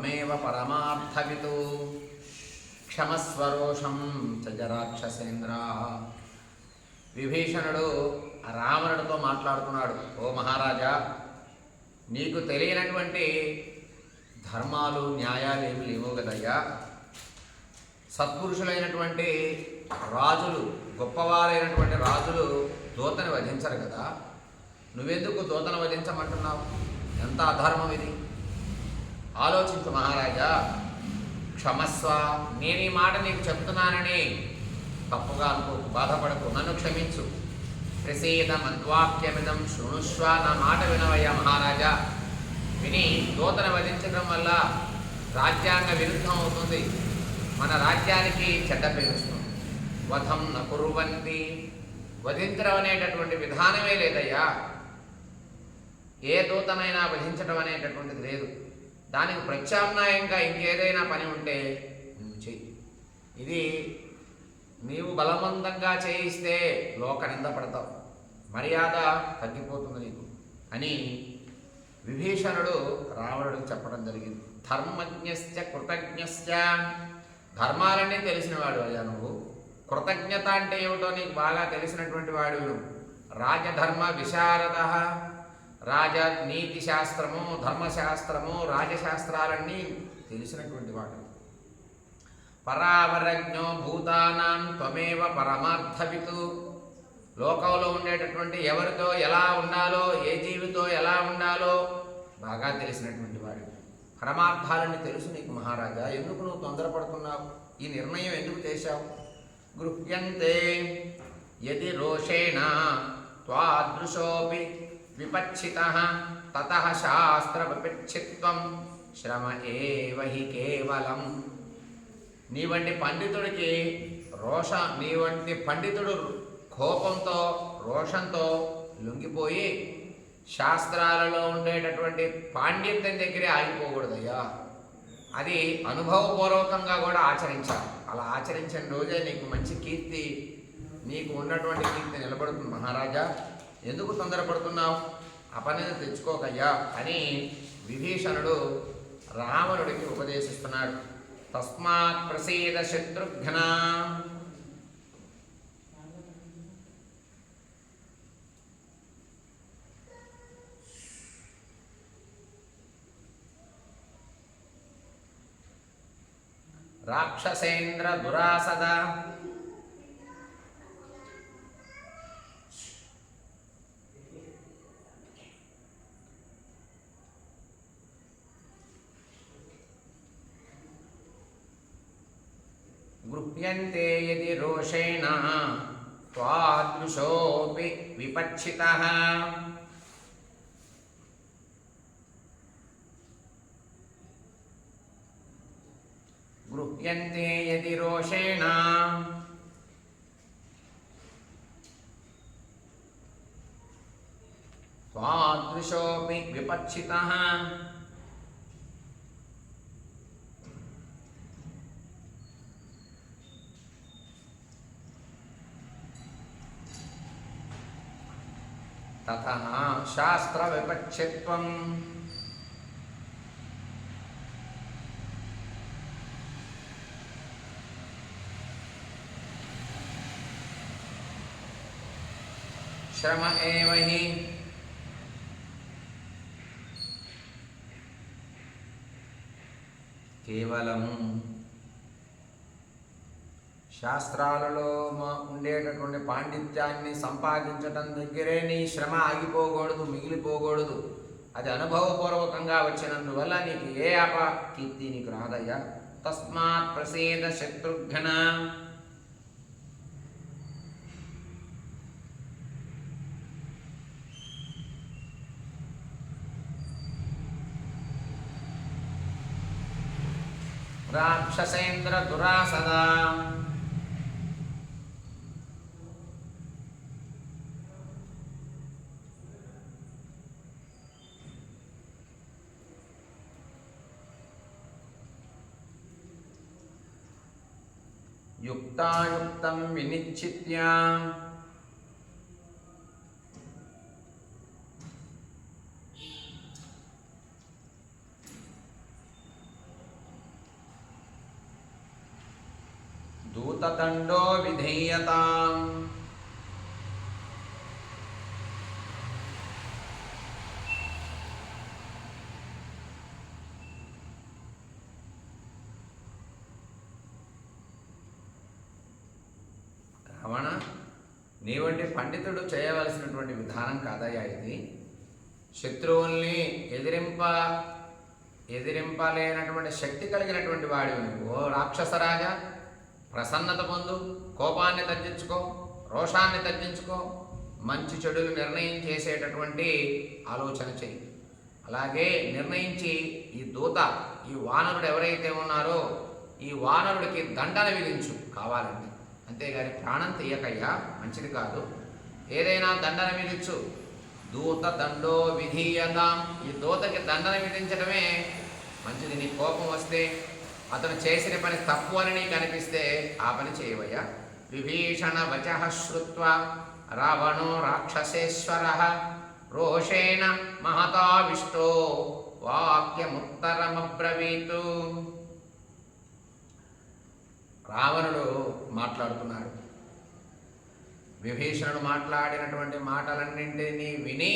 త్వమేవ పరమార్థవితు క్షమస్వరోషం చజరాక్షసేంద్ర. విభీషణుడు రావణుడితో మాట్లాడుతున్నాడు. ఓ మహారాజా, నీకు తెలియనటువంటి ధర్మాలు న్యాయాలు ఏమి లేవు కదయ్యా. సత్పురుషులైనటువంటి రాజులు, గొప్పవారైనటువంటి రాజులు దూతని వధించరు కదా. నువ్వెందుకు దూతను వధించమంటున్నావు? ఎంత అధర్మం ఇది. ఆలోచించు మహారాజా. క్షమస్వ, నేను ఈ మాట నీకు చెప్తున్నానని తప్పుగా అనుకోకు, బాధపడకు, నన్ను క్షమించు. ప్రసీద మద్వాక్యమిదం శృణుష్వ, నా మాట వినవయ్యా మహారాజా. విని దూతను వధించడం వల్ల రాజ్యాంగ విరుద్ధం అవుతుంది, మన రాజ్యానికి చెడ్డ పేరు వస్తుంది. వధం న కుర్వంతి, వధించడం అనేటటువంటి విధానమే లేదయ్యా. ఏ దూతనైనా వధించడం అనేటటువంటిది లేదు. దానికి ప్రత్యామ్నాయంగా ఇంకేదైనా పని ఉంటే నువ్వు చెయ్యి. ఇది నీవు బలవంతంగా చేయిస్తే లోక నింద పడతావు, మర్యాద తగ్గిపోతుంది నీకు అని విభీషణుడు రావణుడికి చెప్పడం జరిగింది. ధర్మజ్ఞశ్చ కృతజ్ఞశ్చ, ధర్మాలన్నీ తెలిసినవాడు అయ్యా నువ్వు. కృతజ్ఞత అంటే ఏమిటో నీకు బాగా తెలిసినటువంటి వాడు నువ్వు. రాజధర్మ విశారద, రాజనీతి శాస్త్రము, ధర్మశాస్త్రము, రాజశాస్త్రాలన్నీ తెలిసినటువంటి వాడు. పరావరజ్ఞో భూతానాం త్వమేవ పరమార్థవితు, లోకంలో ఉండేటటువంటి ఎవరితో ఎలా ఉండాలో, ఏ జీవితో ఎలా ఉండాలో బాగా తెలిసినటువంటి వాడు. పరమార్థాలని తెలుసు నీకు మహారాజా. ఎందుకు నువ్వు తొందరపడుతున్నావు? ఈ నిర్ణయం ఎందుకు చేశావు? గృహ్యంతే యది రోషేణ త్వాదృశోపి విపచ్చితః తతః శాస్త్ర విపచ్చిత్వం శ్రమ ఏవ హి కేవలం. నీ వంటి పండితుడికి నీ వంటి పండితుడు కోపంతో, రోషంతో లొంగిపోయి శాస్త్రాలలో ఉండేటటువంటి పాండిత్యం దగ్గరే ఆగిపోకూడదయ్యా. అది అనుభవపూర్వకంగా కూడా ఆచరించాలి. అలా ఆచరించిన రోజే నీకు మంచి కీర్తి, నీకు ఉన్నటువంటి కీర్తి నిలబడుతుంది మహారాజా. ఎందుకు తొందరపడుతున్నావు? అపనిని తెచ్చుకోకయ్యా అని విభీషణుడు రావణుడికి ఉపదేశిస్తున్నాడు. తస్మాత్ ప్రసీద శత్రుఘ్న, రాక్షసేంద్ర దురాసద, గృహ్యంతే యది రోషేణ త్వాదృశోపి విపచ్చితః. గృహ్యంతే యది రోషేణ త్వాదృశోపి విపచ్చితః. తతః శాస్త్ర విపచ్చిత్వం శ్రమ ఏవ హి కేవలం. శాస్త్రాలలో ఉండేటటువంటి పాండిత్యాన్ని సంపాదించటం దగ్గరే నీ శ్రమ ఆగిపోకూడదు, మిగిలిపోకూడదు. అది అనుభవపూర్వకంగా వచ్చినందువల్ల నీకు ఏ కీర్తి నీకు రాదయ్యా. తస్మాత్ ప్రసీద శత్రుఘ్న, రాక్షసేంద్ర దురాసద, యుక్తాయుక్తం వినిశ్చిత్య దూతదండో విధీయతాం. రావణ, నీ వంటి పండితుడు చేయవలసినటువంటి విధానం కాదయ్యా ఇది. శత్రువుల్ని ఎదిరింపలేనటువంటి శక్తి కలిగినటువంటి వాడివి నువ్వు. ఓ రాక్షసరాజా, ప్రసన్నత పొందు, కోపాన్ని తగ్గించుకో, రోషాన్ని తగ్గించుకో, మంచి చెడులు నిర్ణయం చేసేటటువంటి ఆలోచన చెయ్యి. అలాగే నిర్ణయించి ఈ దూత, ఈ వానరుడు ఎవరైతే ఉన్నారో ఈ వానరుడికి దండన విధించు కావాలంటే. అంతేగాని ప్రాణం తీయకయ్యా, మంచిది కాదు. ఏదైనా దండన విధించు. దూత దండో విధీయతాం. ఈ దూతకి దండన విధించడమే మంచిది. నీ కోపం వస్తే, అతను చేసిన పని తప్పు అని నీకు అనిపిస్తే ఆ పని చేయవయ్యా. విభీషణ వచః శ్రుత్వా రావణో రాక్షసేశ్వర రోషేణ మహతావిష్టో వాక్యముత్తరమబ్రవీతు. రావణుడు మాట్లాడుతున్నాడు. విభీషణుడు మాట్లాడినటువంటి మాటలన్నింటినీ విని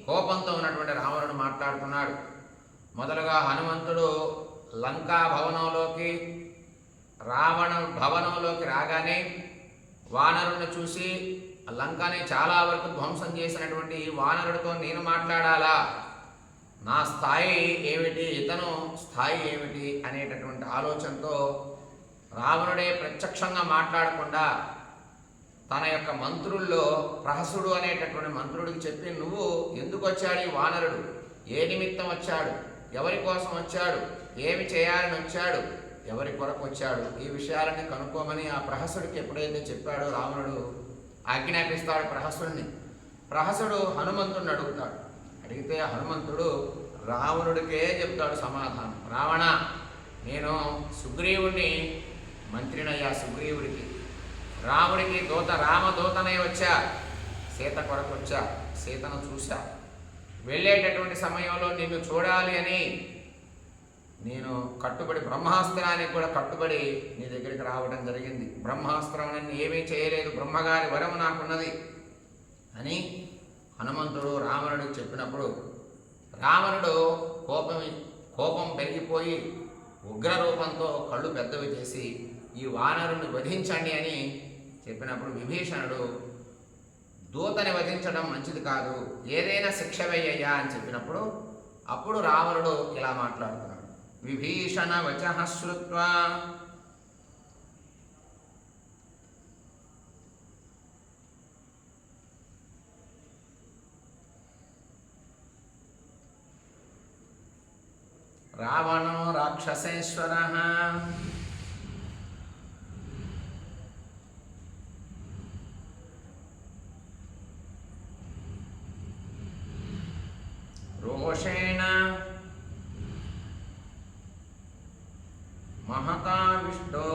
కోపంతో ఉన్నటువంటి రావణుడు మాట్లాడుతున్నాడు. మొదలుగా హనుమంతుడు లంకా భవనంలోకి, రావణ భవనంలోకి రాగానే వానరుడిని చూసి లంకని చాలా వరకు ధ్వంసం చేసినటువంటి ఈ వానరుడితో నేను మాట్లాడాలా, నా స్థాయి ఏమిటి, ఇతను స్థాయి ఏమిటి అనేటటువంటి ఆలోచనతో రావణుడే ప్రత్యక్షంగా మాట్లాడకుండా తన యొక్క మంత్రుల్లో ప్రహసుడు అనేటటువంటి మంత్రుడికి చెప్పి, నువ్వు ఎందుకు వచ్చాడు ఈ వానరుడు, ఏ నిమిత్తం వచ్చాడు, ఎవరి కోసం వచ్చాడు, ఏమి చేయాలని వచ్చాడు, ఎవరి కొరకు వచ్చాడు, ఈ విషయాలన్నీ కనుక్కోమని ఆ ప్రహసుడికి ఎప్పుడైతే చెప్పాడో రావణుడు ఆజ్ఞాపిస్తాడు ప్రహసుడిని. ప్రహసుడు హనుమంతుడిని అడుగుతాడు. అడిగితే హనుమంతుడు రావణుడికే చెప్తాడు సమాధానం. రావణ, నేను సుగ్రీవుడిని మంత్రినయ్యా, సుగ్రీవుడికి రాముడికి దూత, రామదూతనే వచ్చా, సీత కొరకు వచ్చా, సీతను చూశా. వెళ్ళేటటువంటి సమయంలో నిన్ను చూడాలి అని నేను కట్టుబడి, బ్రహ్మాస్త్రానికి కూడా కట్టుబడి నీ దగ్గరికి రావడం జరిగింది. బ్రహ్మాస్త్రం నన్ను ఏమీ చేయలేదు, బ్రహ్మగారి వరం నాకున్నది అని హనుమంతుడు రావణుడికి చెప్పినప్పుడు రావణుడు కోపం పెరిగిపోయి ఉగ్రరూపంతో కళ్ళు పెద్దవి చేసి ఈ వానరుని వధించండి అని చెప్పినప్పుడు విభీషణుడు దూతని వధించడం మంచిది కాదు, ఏదైనా శిక్ష వేయ్యా అని చెప్పినప్పుడు అప్పుడు రావణుడు ఇలా మాట్లాడుతున్నాడు. విభీషణ వచః శ్రుత్వా రావణో రాక్షసేశ్వరః రోషేణ మహతావిష్టో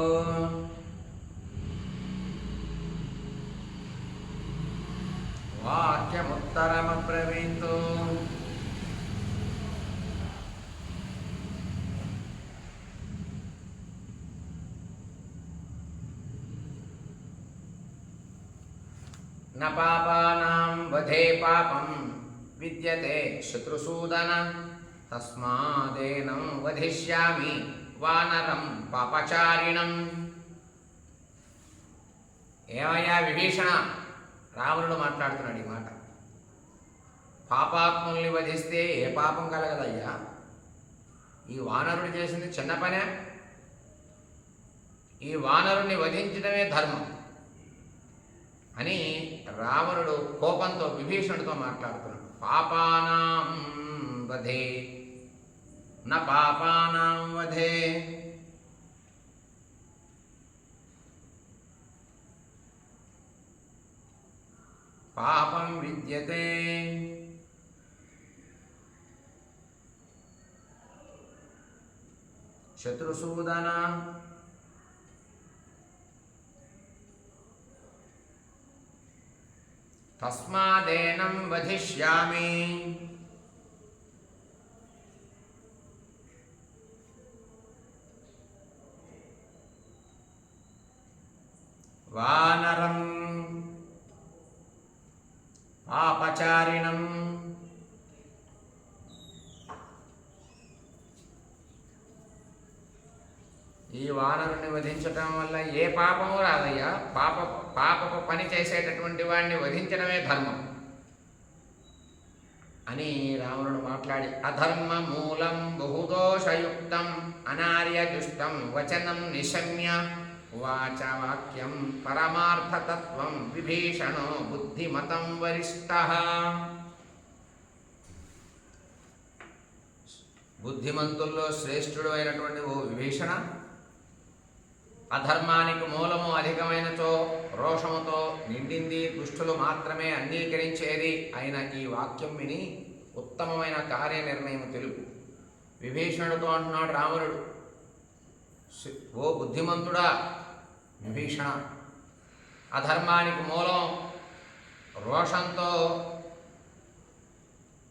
వాక్యముత్తరమబ్రవీతు. న పాపానాం వధే పాపం విద్యతే శత్రుసూదన తస్మాదేనం వధిష్యామి వానరం పాపచారిణం. ఏమయ్యా విభీషణ, రావణుడు మాట్లాడుతున్నాడు ఈ మాట. పాపాత్ముల్ని వధిస్తే ఏ పాపం కలగదయ్యా, ఈ వానరుడు చేసింది చిన్న పనే, ఈ వానరుణ్ణి వధించడమే ధర్మం అని రావణుడు కోపంతో విభీషణుడితో మాట్లాడుతున్నాడు. పాపానాం వధే న పాపానాం వధే. పాపం విద్యతే శత్రుసూదన తస్మాదేనం వధిష్యామి. వానరం పాపచారిణం. ఈ వానరుని వధించటం వల్ల ఏ పాపము రాదయ్యా. పాపపు పని చేసేటటువంటి వాడిని వధించడమే ధర్మం అని రావణుడు మాట్లాడి, అధర్మ మూలం బహుదోషయుక్తం అనార్యజుష్టం వచనం నిశమ్య వాచ వాక్యం పరమార్థతత్వం విభీషణో బుద్ధిమతం వరిష్ఠః. బుద్ధిమంతుల్లో శ్రేష్ఠుడు అయినటువంటి ఓ విభీషణ, అధర్మానికి మూలము అధికమైనచో రోషముతో నిండింది, దుష్టులు మాత్రమే అంగీకరించేది అయిన ఈ వాక్యం విని ఉత్తమమైన కార్యనిర్ణయం తెలుపు. విభీషణుడితో అంటున్నాడు రావణుడు, ఓ బుద్ధిమంతుడా విభీషణ, అధర్మానికి మూలం రోషంతో,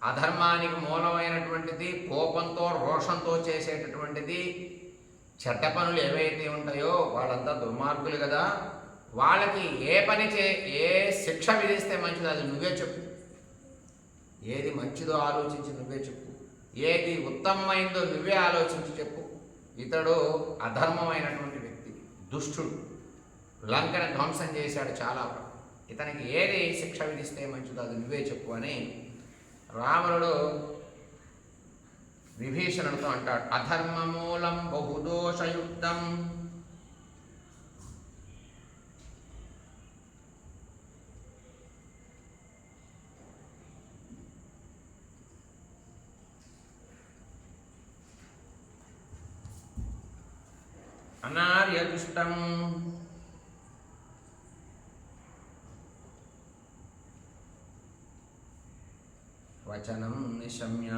అధర్మానికి మూలమైనటువంటిది కోపంతో రోషంతో చేసేటటువంటిది చెడ్డ పనులు ఏవైతే ఉంటాయో వాళ్ళంతా దుర్మార్గులు కదా. వాళ్ళకి ఏ శిక్ష విధిస్తే మంచిదో అది నువ్వే చెప్పు. ఏది మంచిదో ఆలోచించి నువ్వే చెప్పు, ఏది ఉత్తమమైందో నువ్వే ఆలోచించి చెప్పు. ఇతడు అధర్మమైనటువంటి వ్యక్తి, దుష్టుడు, లంకను ధ్వంసం చేశాడు చాలా. ఇతనికి ఏది శిక్ష విధిస్తే మంచిదో అది నువ్వే చెప్పు అని రావణుడు విభీషణుడితో అంటాడు. అధర్మమూలం బహుదోషయుక్తం, అనార్యదుష్టం వచనం నిశమ్య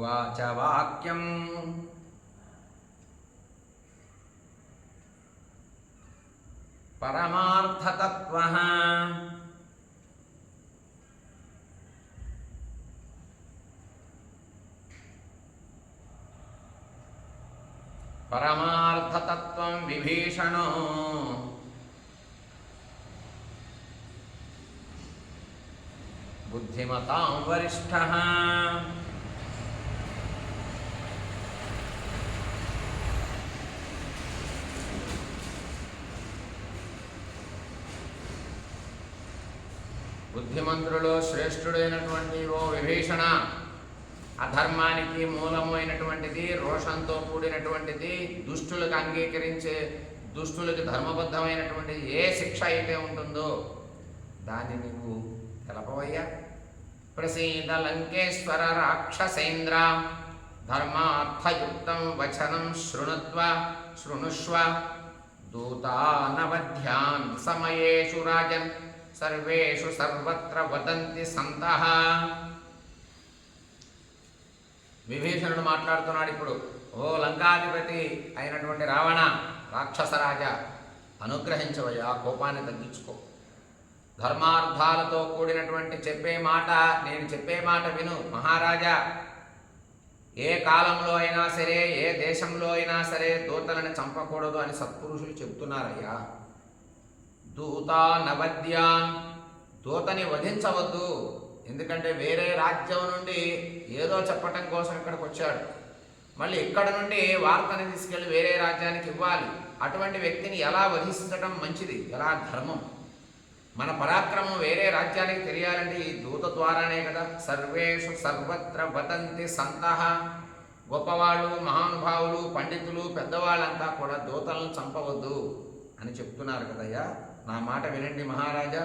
వాచ వాక్యం పరమార్థతత్వః పరమార్థతత్వం విభీషణో బుద్ధిమతాం వరిష్ఠః. బుద్ధిమంతులలో శ్రేష్ఠుడైనటువంటి ఓ విభీషణ, అధర్మానికి మూలమైనటువంటిది, రోషంతో కూడినటువంటిది, దుష్టులకు అంగీకరించే, దుష్టులకు ధర్మబద్ధమైనటువంటి ఏ శిక్ష అయితే ఉంటుందో దాన్ని నువ్వు తెలపవయ్యా. ప్రసీద లంకేశ్వర రాక్షసేంద్ర ధర్మార్థయుక్తం వచనం శృణుష్వ దూతానవధ్యాన్ సమయేషు రాజన్ సర్వేషు సర్వత్ర వదంతి సంతః. విభీషణుడు మాట్లాడుతున్నాడు ఇప్పుడు. ఓ లంకాధిపతి అయినటువంటి రావణ, రాక్షసరాజా, అనుగ్రహించవయ్యా, కోపాన్ని తగ్గించుకో. ధర్మార్థాలతో కూడినటువంటి నేను చెప్పే మాట విను మహారాజా. ఏ కాలంలో అయినా సరే, ఏ దేశంలో అయినా సరే దూతలను చంపకూడదు అని సత్పురుషులు చెప్తున్నారయ్యా. దూతా నవద్యాన్, దూతని వధించవద్దు. ఎందుకంటే వేరే రాజ్యం నుండి ఏదో చెప్పటం కోసం ఇక్కడికి వచ్చాడు, మళ్ళీ ఇక్కడ నుండి వార్తని తీసుకెళ్ళి వేరే రాజ్యానికి ఇవ్వాలి. అటువంటి వ్యక్తిని ఎలా వధించడం మంచిది, ఎలా ధర్మం? మన పరాక్రమం వేరే రాజ్యానికి తెలియాలంటే ఈ దూత ద్వారానే కదా. సర్వేషు సర్వత్ర వదంతి సంతః. గొప్పవాళ్ళు, మహానుభావులు, పండితులు, పెద్దవాళ్ళంతా కూడా దూతలను చంపవద్దు అని చెప్తున్నారు కదయ్యా. నా మాట వినండి మహారాజా.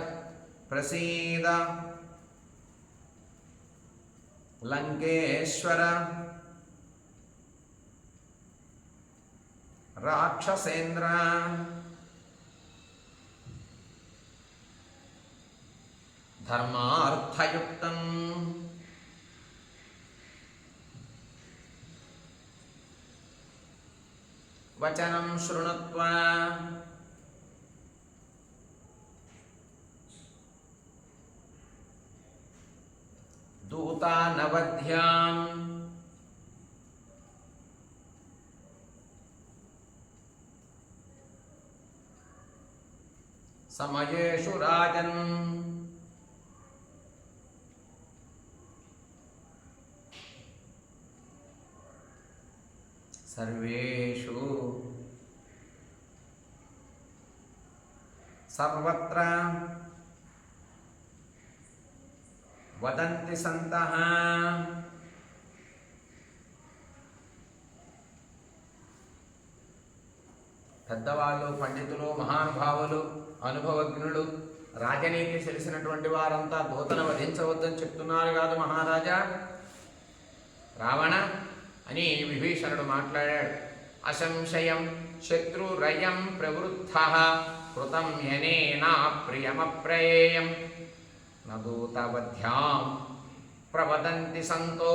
ప్రసీద లంకేశ్వర రాక్షసేంద్ర ధర్మార్థయుక్తం వచనం శృణుత్వా దూతానవధ్యాం సమయేషు రాజన్ సర్వేషు సర్వత్ర వదంతి సంతః పెద్దవాళ్ళు, పండితులు, మహానుభావులు, అనుభవజ్ఞులు, రాజనీతి తెలిసినటువంటి వారంతా దూతను వధించవద్దని చెప్తున్నారు కాదు మహారాజా రావణ అని విభీషణుడు మాట్లాడాడు. అసంశయం శత్రురయం ప్రవృద్ధ కృతం యనేనా ప్రియమప్రయేయం నూతవధ్యాం ప్రవదంతి సంతో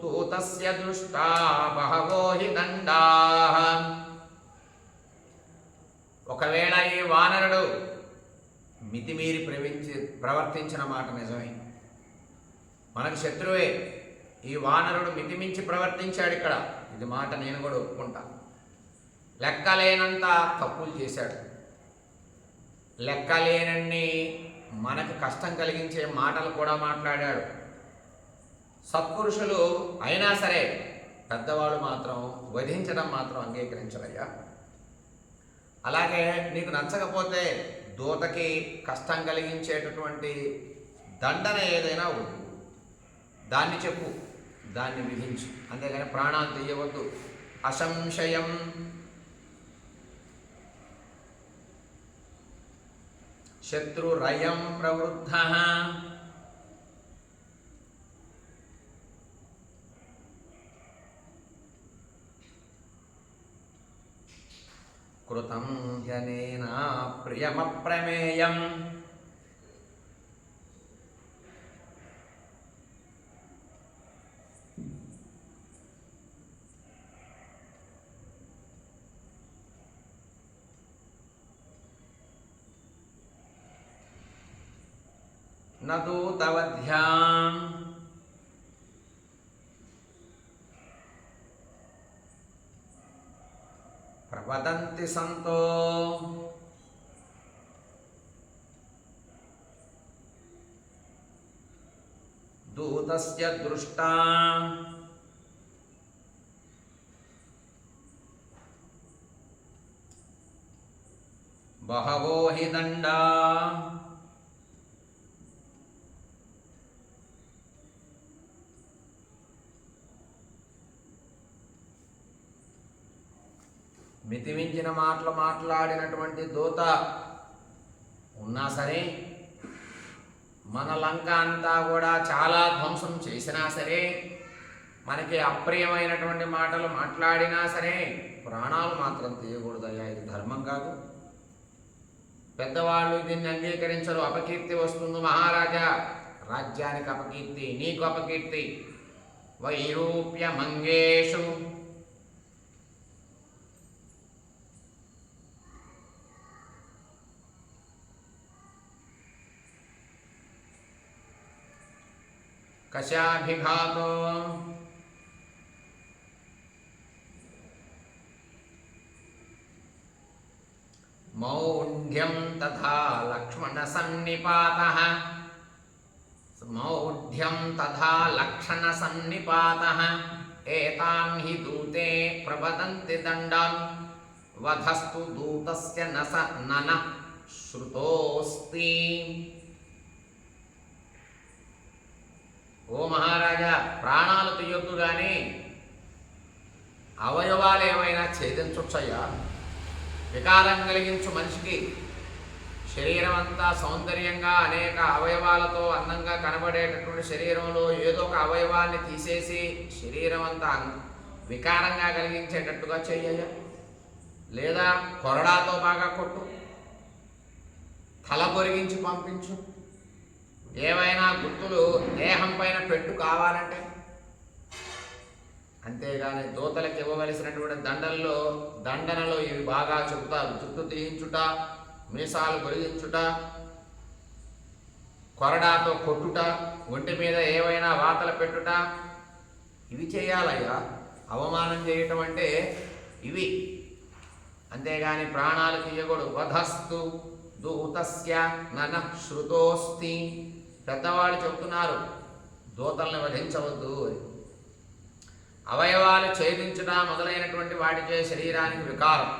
దూతస్య దృష్టా బహవో హి దండాః. ఒకవేళ ఈ వానరుడు మితిమీరి ప్రవర్తించిన మాట నిజమే, మనకు శత్రువే. ఈ వానరుడు మితిమించి ప్రవర్తించాడు ఇక్కడ, ఇది మాట నేను కూడా ఒప్పుకుంటా. లెక్కలేనంత తప్పులు చేశాడు, లెక్కలేనన్ని మనకు కష్టం కలిగించే మాటలు కూడా మాట్లాడాడు. సత్పురుషులు అయినా సరే పెద్దవాళ్ళు మాత్రం వధించడం మాత్రం అంగీకరించరయ్యా. అలాగే నీకు నచ్చకపోతే దూతకి కష్టం కలిగించేటటువంటి దండన ఏదైనా వద్దు, దాన్ని చెప్పు, దాన్ని విధించు, అంతేగాని ప్రాణాలు తీయవద్దు. అసంశయం శత్రురయం ప్రవృద్ధ కృతం జనేనా ప్రియమప్రమేయం నూతవధ్యాం ప్రవదంతి సంతో దూతస్య దృష్టా బహవో హి దండా. మితిమించిన మాటలు మాట్లాడినటువంటి దూత ఉన్నా సరే, మన లంక అంతా కూడా చాలా ధ్వంసం చేసినా సరే, మనకి అప్రియమైనటువంటి మాటలు మాట్లాడినా సరే ప్రాణాలు మాత్రం తీయకూడదయ్యా, ఇది ధర్మం కాదు. పెద్దవాళ్ళు దీన్ని అంగీకరించరు, అపకీర్తి వస్తుంది మహారాజా. రాజ్యానికి అపకీర్తి, నీకు అపకీర్తి. వైరూప్య మంగేషు కశాభిఘాతో మౌఢ్యం తథా లక్ష్మణ సన్నిపాతః మౌఢ్యం తథా లక్షణ సన్నిపాతః ఏతాన్ హి దూతే ప్రవదంతి దండాన్ వధస్తు దూతస్య నన శ్రుతోస్తి. ఓ మహారాజా, ప్రాణాలు తీయొద్దు కానీ అవయవాలు ఏమైనా ఛేదించొచ్చయ్యా. వికారం కలిగించు మనిషికి శరీరం అంతా సౌందర్యంగా అనేక అవయవాలతో అందంగా కనబడేటటువంటి శరీరంలో ఏదో ఒక అవయవాన్ని తీసేసి శరీరం అంతా వికారంగా కలిగించేటట్టుగా చెయ్యయ్యా. లేదా కొరడాతో బాగా కొట్టు, తల పొరిగించి పంపించు. ఏవైనా గుర్తులు దేహం పైన పెట్టు కావాలంటే. అంతేగాని దూతలకు ఇవ్వవలసినటువంటి దండనలో ఇవి బాగా చెబుతారు. జుట్టు తీయించుట, మీసాలు పొడిగించుట, కొరడాతో కొట్టుట, ఒంటి మీద ఏవైనా వాతలు పెట్టుట, ఇవి చేయాలయ్యా. అవమానం చేయటం అంటే ఇవి. అంతేగాని ప్రాణాలు తీయకూడదు. వధస్తు దూతస్య నన శ్రుతోస్తి. పెద్దవాళ్ళు చెబుతున్నారు దూతల్ని వధించవద్దు అని. అవయవాలు ఛేదించుట మొదలైనటువంటి వాటిచే శరీరానికి వికారం.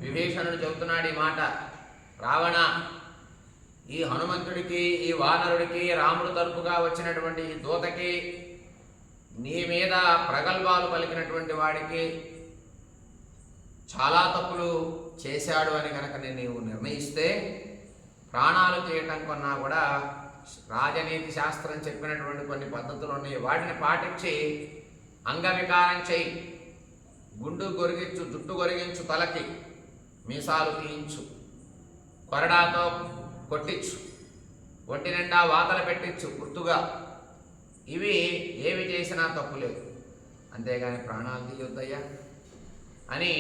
విభీషణుడు చెబుతున్నాడు ఈ మాట. రావణ, ఈ హనుమంతుడికి, ఈ వానరుడికి, రాముడు తరపుగా వచ్చినటువంటి ఈ దూతకి, నీ మీద ప్రగల్భాలు పలికినటువంటి వాడికి చాలా తప్పులు చేశాడు అని కనుక నీవు నిర్ణయిస్తే ప్రాణాలు తీయటం కన్నా కూడా రాజనీతి శాస్త్రం చెప్పినటువంటి కొన్ని పద్ధతులు ఉన్నాయి, వాటిని పాటించి అంగవికారం చేయి. గుండు గొరిగించు, జుట్టు గొరిగించు, తలకి మీసాలు తీయించు, కొరడాతో కొట్టించు, ఒంటి నిండా వాతలు పెట్టించు గుర్తుగా. ఇవి ఏవి చేసినా తప్పు లేదు, అంతేగాని ప్రాణాలు తీయొద్దయ్యా అని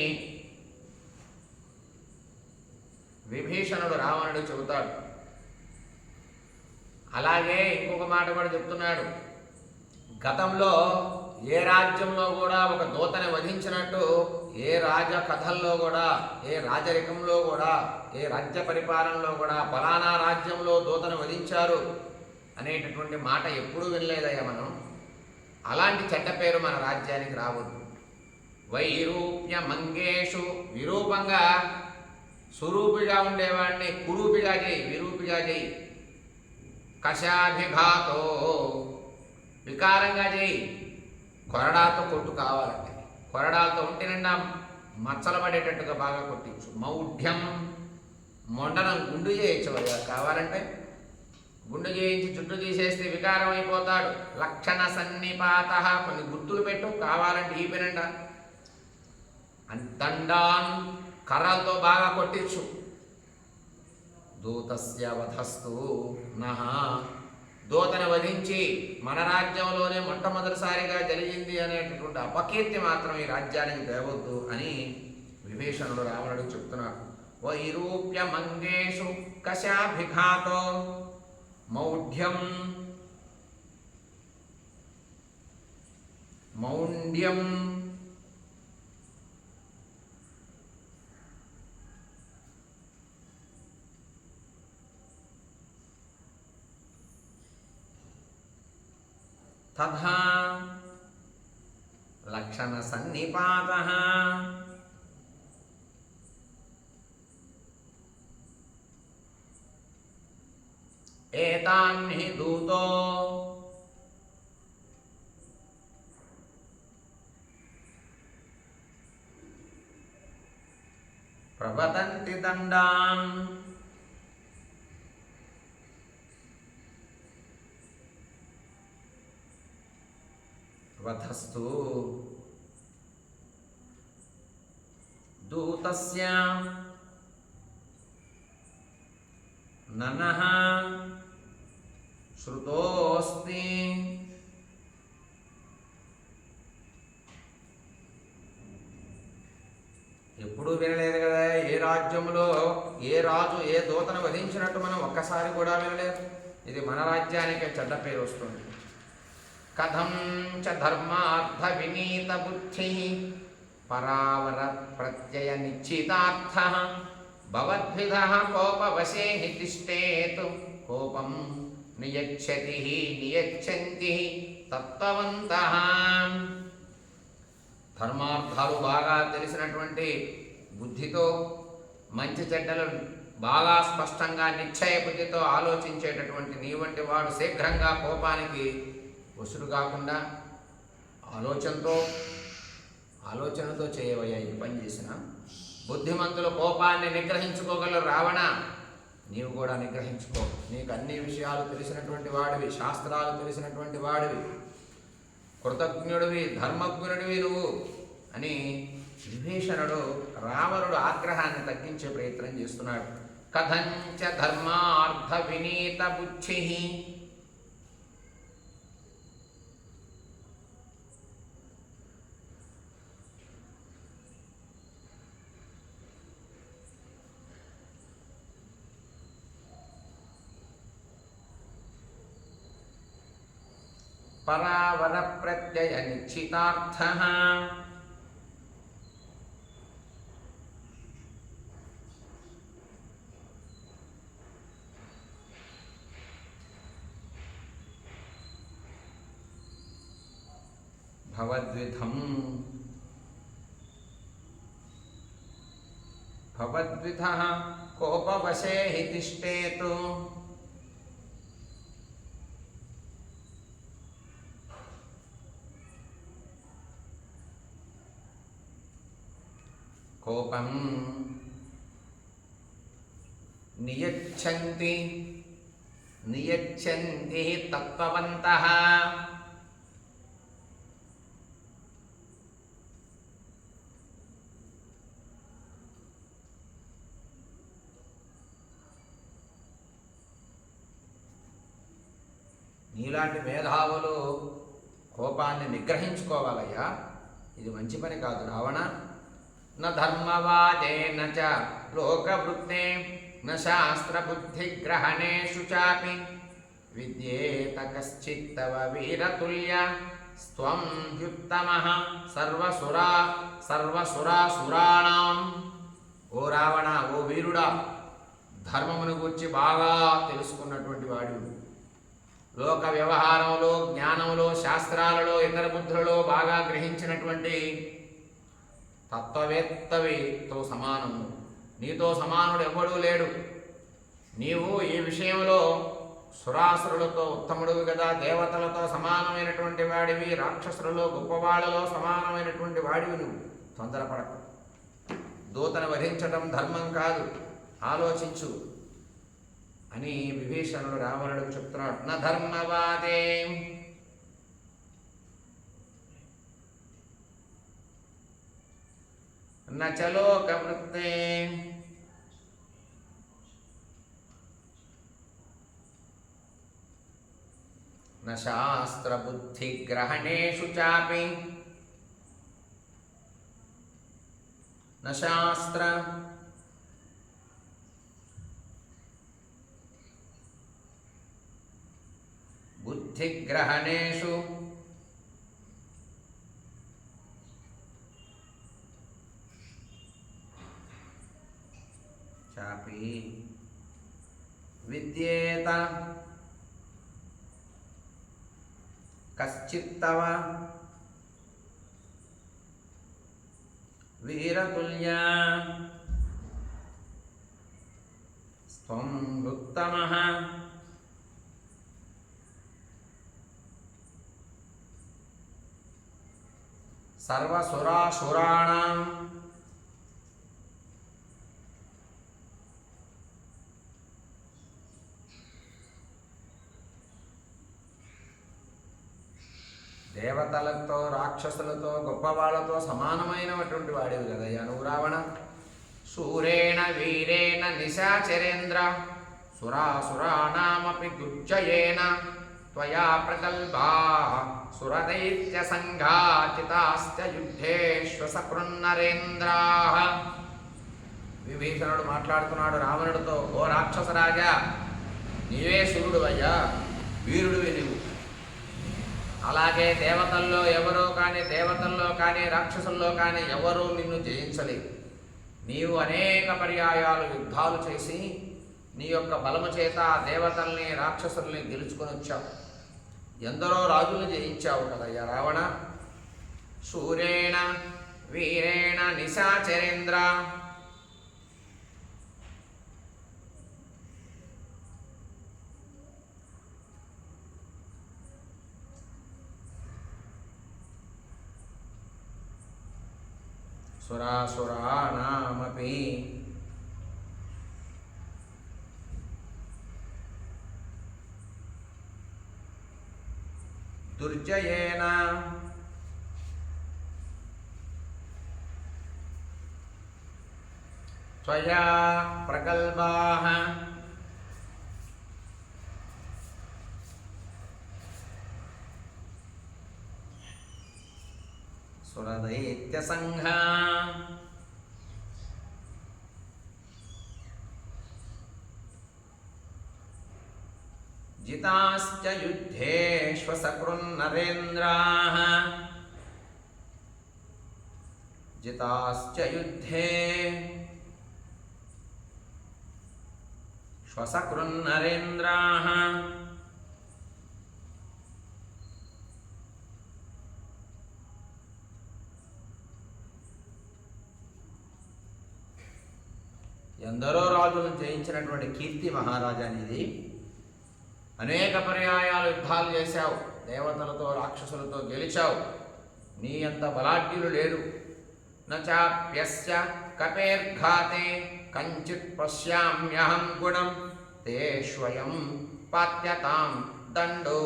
విభీషణుడు రావణుడు చెబుతాడు. అలాగే ఇంకొక మాట కూడా చెప్తున్నాడు. గతంలో ఏ రాజ్యంలో కూడా ఒక దూతని వధించినట్టు ఏ రాజ కథల్లో కూడా, ఏ రాజరికంలో కూడా, ఏ రాజ్య పరిపాలనలో కూడా ఫలానా రాజ్యంలో దూతను వధించారు అనేటటువంటి మాట ఎప్పుడూ వినలేదయ్యా మనం. అలాంటి చెడ్డ పేరు మన రాజ్యానికి రావద్దు. వైరూప్య మంగేషు, విరూపంగా సురూపిగా ఉండేవాడిని కురూపిగా చేయి, విరూపిగా చేయి. కషాభిఘాతో, వికారంగా చేయి. కొరడాతో కొట్టు కావాలంటే, కొరడాతో ఒంటి నిండా మచ్చలు పడేటట్టుగా బాగా కొట్టించు. మౌఢ్యం, మొండనం గుండు చేయొచ్చు కావాలంటే, గుండు చేయించి జుట్టు తీసేస్తే వికారం అయిపోతాడు. లక్షణ సన్నిపాత, కొన్ని గుర్తులు పెట్టు కావాలంటే ఈ పెనండ. దండాన్, కర్రలతో బాగా కొట్టించు. దూతస్య వధస్తు నహ, దూతను వధించి మన రాజ్యంలోనే మొట్టమొదటిసారిగా జరిగింది అనేటటువంటి అపకీర్తి మాత్రం ఈ రాజ్యానికి తేవద్దు అని విభీషణుడు రావణుడు చెప్తున్నాడు. వైరూప్య మంగేషు కశాభిఘాతో మౌఢ్యం, మౌండ్యం, తథా లక్షణ సన్నిపాతః ఏతాన్హి దూతో ప్రవదంతి దండాన్ వధస్తు దూతస్య ననః శ్రుతోస్తి. ఎప్పుడూ వినలేదు కదా ఏ రాజ్యంలో ఏ రాజు ఏ దూతను వధించినట్టు మనం ఒక్కసారి కూడా వినలేదు. ఇది మన రాజ్యానికి చెడ్డ పేరు వస్తుంది. కథం చ ధర్మార్థ వినీత బుద్ధి పరావర ప్రత్యయ నిశ్చితార్థ భవద్విధ కోపవశే హి తిష్టేతు కోపం నియచ్చతి నియచ్చంతి తత్వవంతః. ధర్మార్థాలు బాగా తెలిసినటువంటి బుద్ధితో, మంచి చెడ్డలు బాగా స్పష్టంగా నిశ్చయ బుద్ధితో ఆలోచించేటటువంటి నీ వంటి వాడు శీఘ్రంగా కోపానికి వసుడు కాకుండా ఆలోచనతో చేయవయ్యా ఈ పని చేసిన. బుద్ధిమంతులు కోపాన్ని నిగ్రహించుకోగలరు. రావణ, నీవు కూడా నిగ్రహించుకో. నీకు అన్ని విషయాలు తెలిసినటువంటి వాడివి, శాస్త్రాలు తెలిసినటువంటి వాడివి, కృతజ్ఞుడివి, ధర్మజ్ఞుడివి నువ్వు అని విభీషణుడు రావణుడు ఆగ్రహాన్ని తగ్గించే ప్రయత్నం చేస్తున్నాడు. కథంచ ధర్మార్థ వినీత బుద్ధి, పరావర ప్రత్యయ నిశ్చితార్థః భవద్విధం భవద్విధః కోపవశే హి తిష్టేతు కోపం నియచ్చంతి తత్వవంతః నీలాంటి మేధావులు కోపాన్ని నిగ్రహించుకోవాలయ్యా. ఇది మంచి పని కాదు రావణ. న ధర్మవాదేన చ లోకవృత్తే న శాస్త్రబుద్ధిగ్రహణేషు చాపి విద్యేత కశ్చిత్తవ వీరతుల్య స్త్వం హ్యుత్తమః సర్వసురాసురాణాం. ఓ రావణ, ఓ వీరుడా, ధర్మమును గూర్చి బాగా తెలుసుకున్నటువంటి వాడు, లోక వ్యవహారంలో, జ్ఞానంలో, శాస్త్రాలలో, ఇతర బుద్ధులలో బాగా గ్రహించినటువంటి తత్వవేత్తవితో సమానము. నీతో సమానుడు ఎవ్వడూ లేడు. నీవు ఈ విషయంలో సురాసురులతో ఉత్తముడువి కదా, దేవతలతో సమానమైనటువంటి వాడివి, రాక్షసులలో గొప్పవాళ్లలో సమానమైనటువంటి వాడివి. నువ్వు తొందరపడకు. దూతను వధించటం ధర్మం కాదు, ఆలోచించు అని విభీషణుడు రావణుడికి చెప్తున్నాడు. న ధర్మవాదే న చ లోకవృత్తే న శాస్త్రబుద్ధిగ్రహణేషు చాపి న శాస్త్ర బుద్ధిగ్రహణేషు చాపి విద్యేత కశ్చిత్తవ వీరతుల్య స్త్వం ఉత్తమః సర్వసురాసురాణాం దేవతలతో, రాక్షసులతో, గొప్పవాళ్లతో సమానమైనటువంటి వాడివి కదయ్యా నువ్వు రావణ. శూరేణ వీరేణ నిశాచరేంద్ర సురాసురాణామపి దుర్జయేన త్వయా ప్రగల్భాః సురదైత్య సంఘాచితాశ్చ యుద్ధేష్వసకృన్నరేంద్రాః. విభీషణుడు మాట్లాడుతున్నాడు రావణుడితో. ఓ రాక్షసరాజా, నీవే శూరుడు అయ్యా, వీరుడివి నువ్వు. అలాగే దేవతల్లో కానీ రాక్షసుల్లో కానీ ఎవరూ నిన్ను జయించలేదు. నీవు అనేక పర్యాయాలు యుద్ధాలు చేసి నీ యొక్క బలము చేత దేవతల్ని, రాక్షసుల్ని గెలుచుకొని వచ్చావు. ఎందరో రాజుల్ని జయించావు కదయ్యా రావణ. శూరేణ వీరేణ నిశాచరేంద్ర సురాసురాణామపి దుర్జయేన త్వయా ప్రగల్భాః సురదైత్య సంఘా జితాశ్చ యుద్ధేష్వసకృన్నరేంద్రాః జితాశ్చ యుద్ధే శ్వసకృన్నరేంద్రాః ఎందరో రాజులను జయించినటువంటి కీర్తి మహారాజానిది. అనేక పర్యాయాలు యుద్ధాలు చేశావు, దేవతలతో రాక్షసులతో గెలిచావు. నీ అంత బలాఢ్యులు లేరు. నాప్యస్య కపేర్ఘాతే కంచిత్ పశ్యామ్యహం గుణం తే స్వయం పాత్యతాం దండో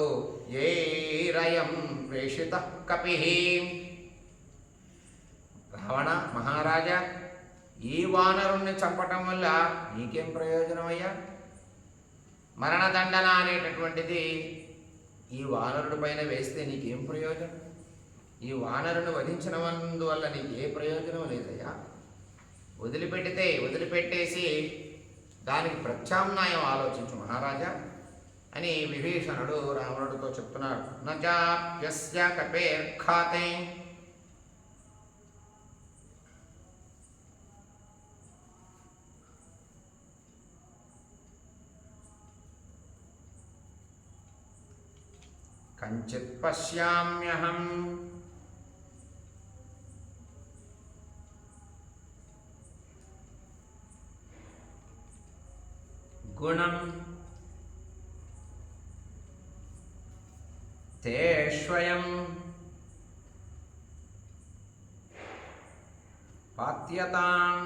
ఏరయం ప్రేషిత కపి. రావణ మహారాజా, ఈ వానరుణ్ణి చంపటం వల్ల నీకేం ప్రయోజనమయ్యా? మరణదండన అనేటటువంటిది ఈ వానరుడి పైన వేస్తే నీకేం ప్రయోజనం? ఈ వానరుని వధించినందువల్ల నీకు ఏ ప్రయోజనం లేదయ్యా. వదిలిపెట్టేసి దానికి ప్రత్యామ్నాయం ఆలోచించు మహారాజా అని విభీషణుడు రావణుడితో చెప్తున్నాడు. నాప్యస్య కపేర్ఘాతే కంచిత్ పశ్యామ్యహం గుణం తే స్వయం పాత్యతాం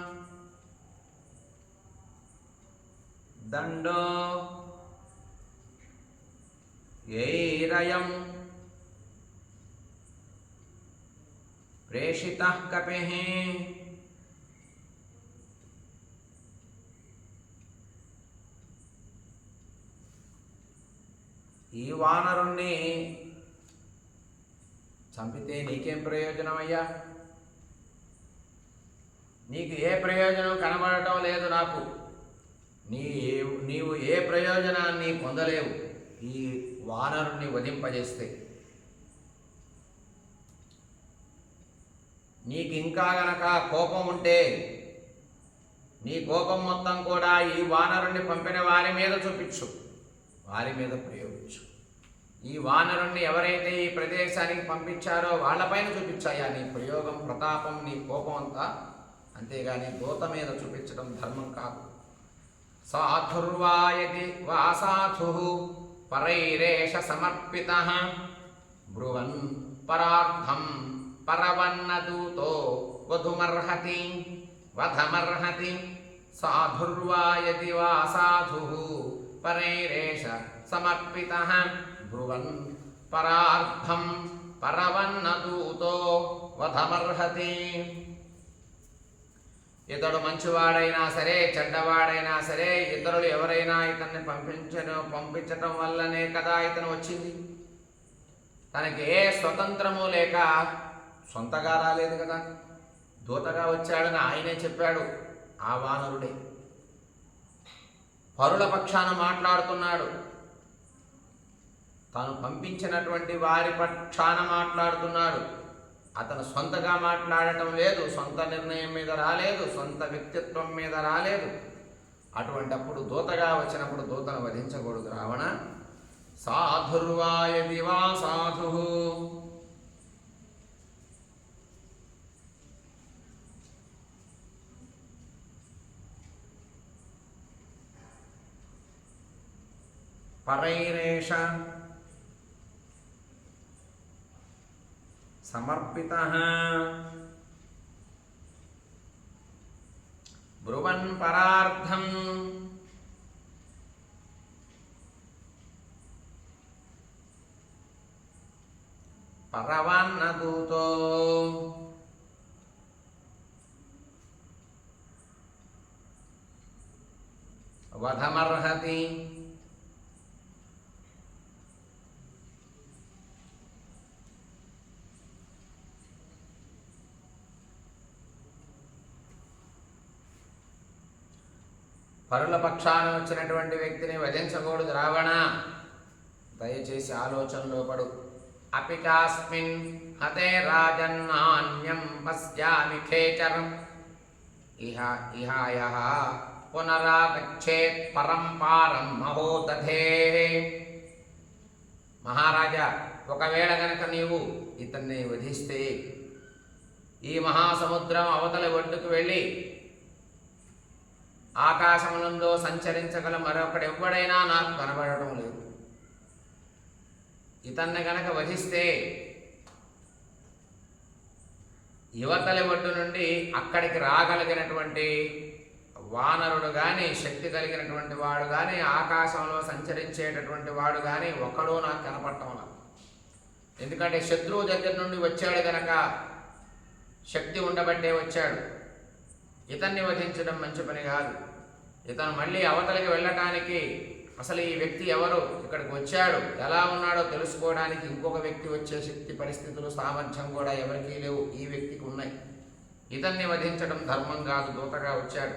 దండో యైరయం ప్రేషితః కపిః. ఈ వానరుణ్ణి చంపితే నీకేం ప్రయోజనమయ్యా? నీకు ఏ ప్రయోజనం కనబడటం లేదు నాకు. నీవు ఏ ప్రయోజనాన్ని పొందలేవు ఈ వానరుణ్ణి వధింపజేస్తే. నీకు ఇంకా గనక కోపం ఉంటే నీ కోపం మొత్తం కూడా ఈ వానరుణ్ణి పంపిన వారి మీద చూపించు, వారి మీద ప్రయోగించు. ఈ వానరుణ్ణి ఎవరైతే ఈ ప్రదేశానికి పంపించారో వాళ్ళపైన చూపించాయా నీ ప్రయోగం, ప్రతాపం, నీ కోపం అంతా. అంతేగాని దూత మీద చూపించడం ధర్మం కాదు. సాధుర్వాయతి వాసాధు పరైరేష సమర్పితః బ్రువన్ పరార్థం పరవన్నదూతో వధమర్హతి. సాధుర్వాయతి వాసాధు పరైరేష సమర్పితః బ్రువన్ పరార్థం పరవన్నదూతో వధమర్హతి. ఇతడు మంచివాడైనా సరే చెడ్డవాడైనా సరే ఇతరులు ఎవరైనా ఇతన్ని పంపించటం వల్లనే కదా ఇతను వచ్చింది. తనకి ఏ స్వతంత్రము లేక సొంతగా రాలేదు కదా, దూతగా వచ్చాడని ఆయనే చెప్పాడు. ఆ వానరుడే పరుల పక్షాన మాట్లాడుతున్నాడు, తాను పంపించినటువంటి వారి పక్షాన మాట్లాడుతున్నాడు. అతను సొంతగా మాట్లాడటం లేదు, సొంత నిర్ణయం మీద రాలేదు, సొంత వ్యక్తిత్వం మీద రాలేదు. అటువంటప్పుడు దూతగా వచ్చినప్పుడు దూతను వధించకూడదు రావణ. సాధుర్వాయది వా సాధు పరైరేష సమర్పితః బ్రువన్ పరార్థం పరవన్నదూతో వధమర్హతి. పరుల పక్షాన వచ్చినటువంటి వ్యక్తిని వధించకూడదు రావణ. దయచేసి ఆలోచనలో పడు. అపిచాస్మిన్ హతే రాజన్నాన్యం పశ్యామి ఖేచరం ఇహాయః పునరాగచ్చేత్ పరంపారం మహోదధే. మహారాజా, ఒకవేళ గనక నీవు ఇతన్ని వధిస్తే ఈ మహాసముద్రం అవతలి ఒడ్డుకు వెళ్ళి ఆకాశమునందో సంచరించగల మరొకడెవ్వడైనా నాకు కనబడటం లేదు. ఇతన్ని గనక వధిస్తే యువతలి ఒడ్డు నుండి అక్కడికి రాగలిగినటువంటి వానరుడు కానీ, శక్తి కలిగినటువంటి వాడు కానీ, ఆకాశంలో సంచరించేటటువంటి వాడు కానీ ఒక్కడూ నాకు కనపడటంలా. ఎందుకంటే శత్రువు దగ్గర నుండి వచ్చాడు గనక, శక్తి ఉండబట్టే వచ్చాడు. ఇతన్ని వధించడం మంచి పని కాదు. ఇతను మళ్ళీ అవతలికి వెళ్ళటానికి, అసలు ఈ వ్యక్తి ఎవరు, ఇక్కడికి వచ్చాడు, ఎలా ఉన్నాడో తెలుసుకోవడానికి ఇంకొక వ్యక్తి వచ్చే శక్తి, పరిస్థితులు, సామర్థ్యం కూడా ఎవరికీ లేవు. ఈ వ్యక్తికి ఉన్నాయి. ఇతన్ని వధించడం ధర్మం కాదు. దూతగా వచ్చాడు.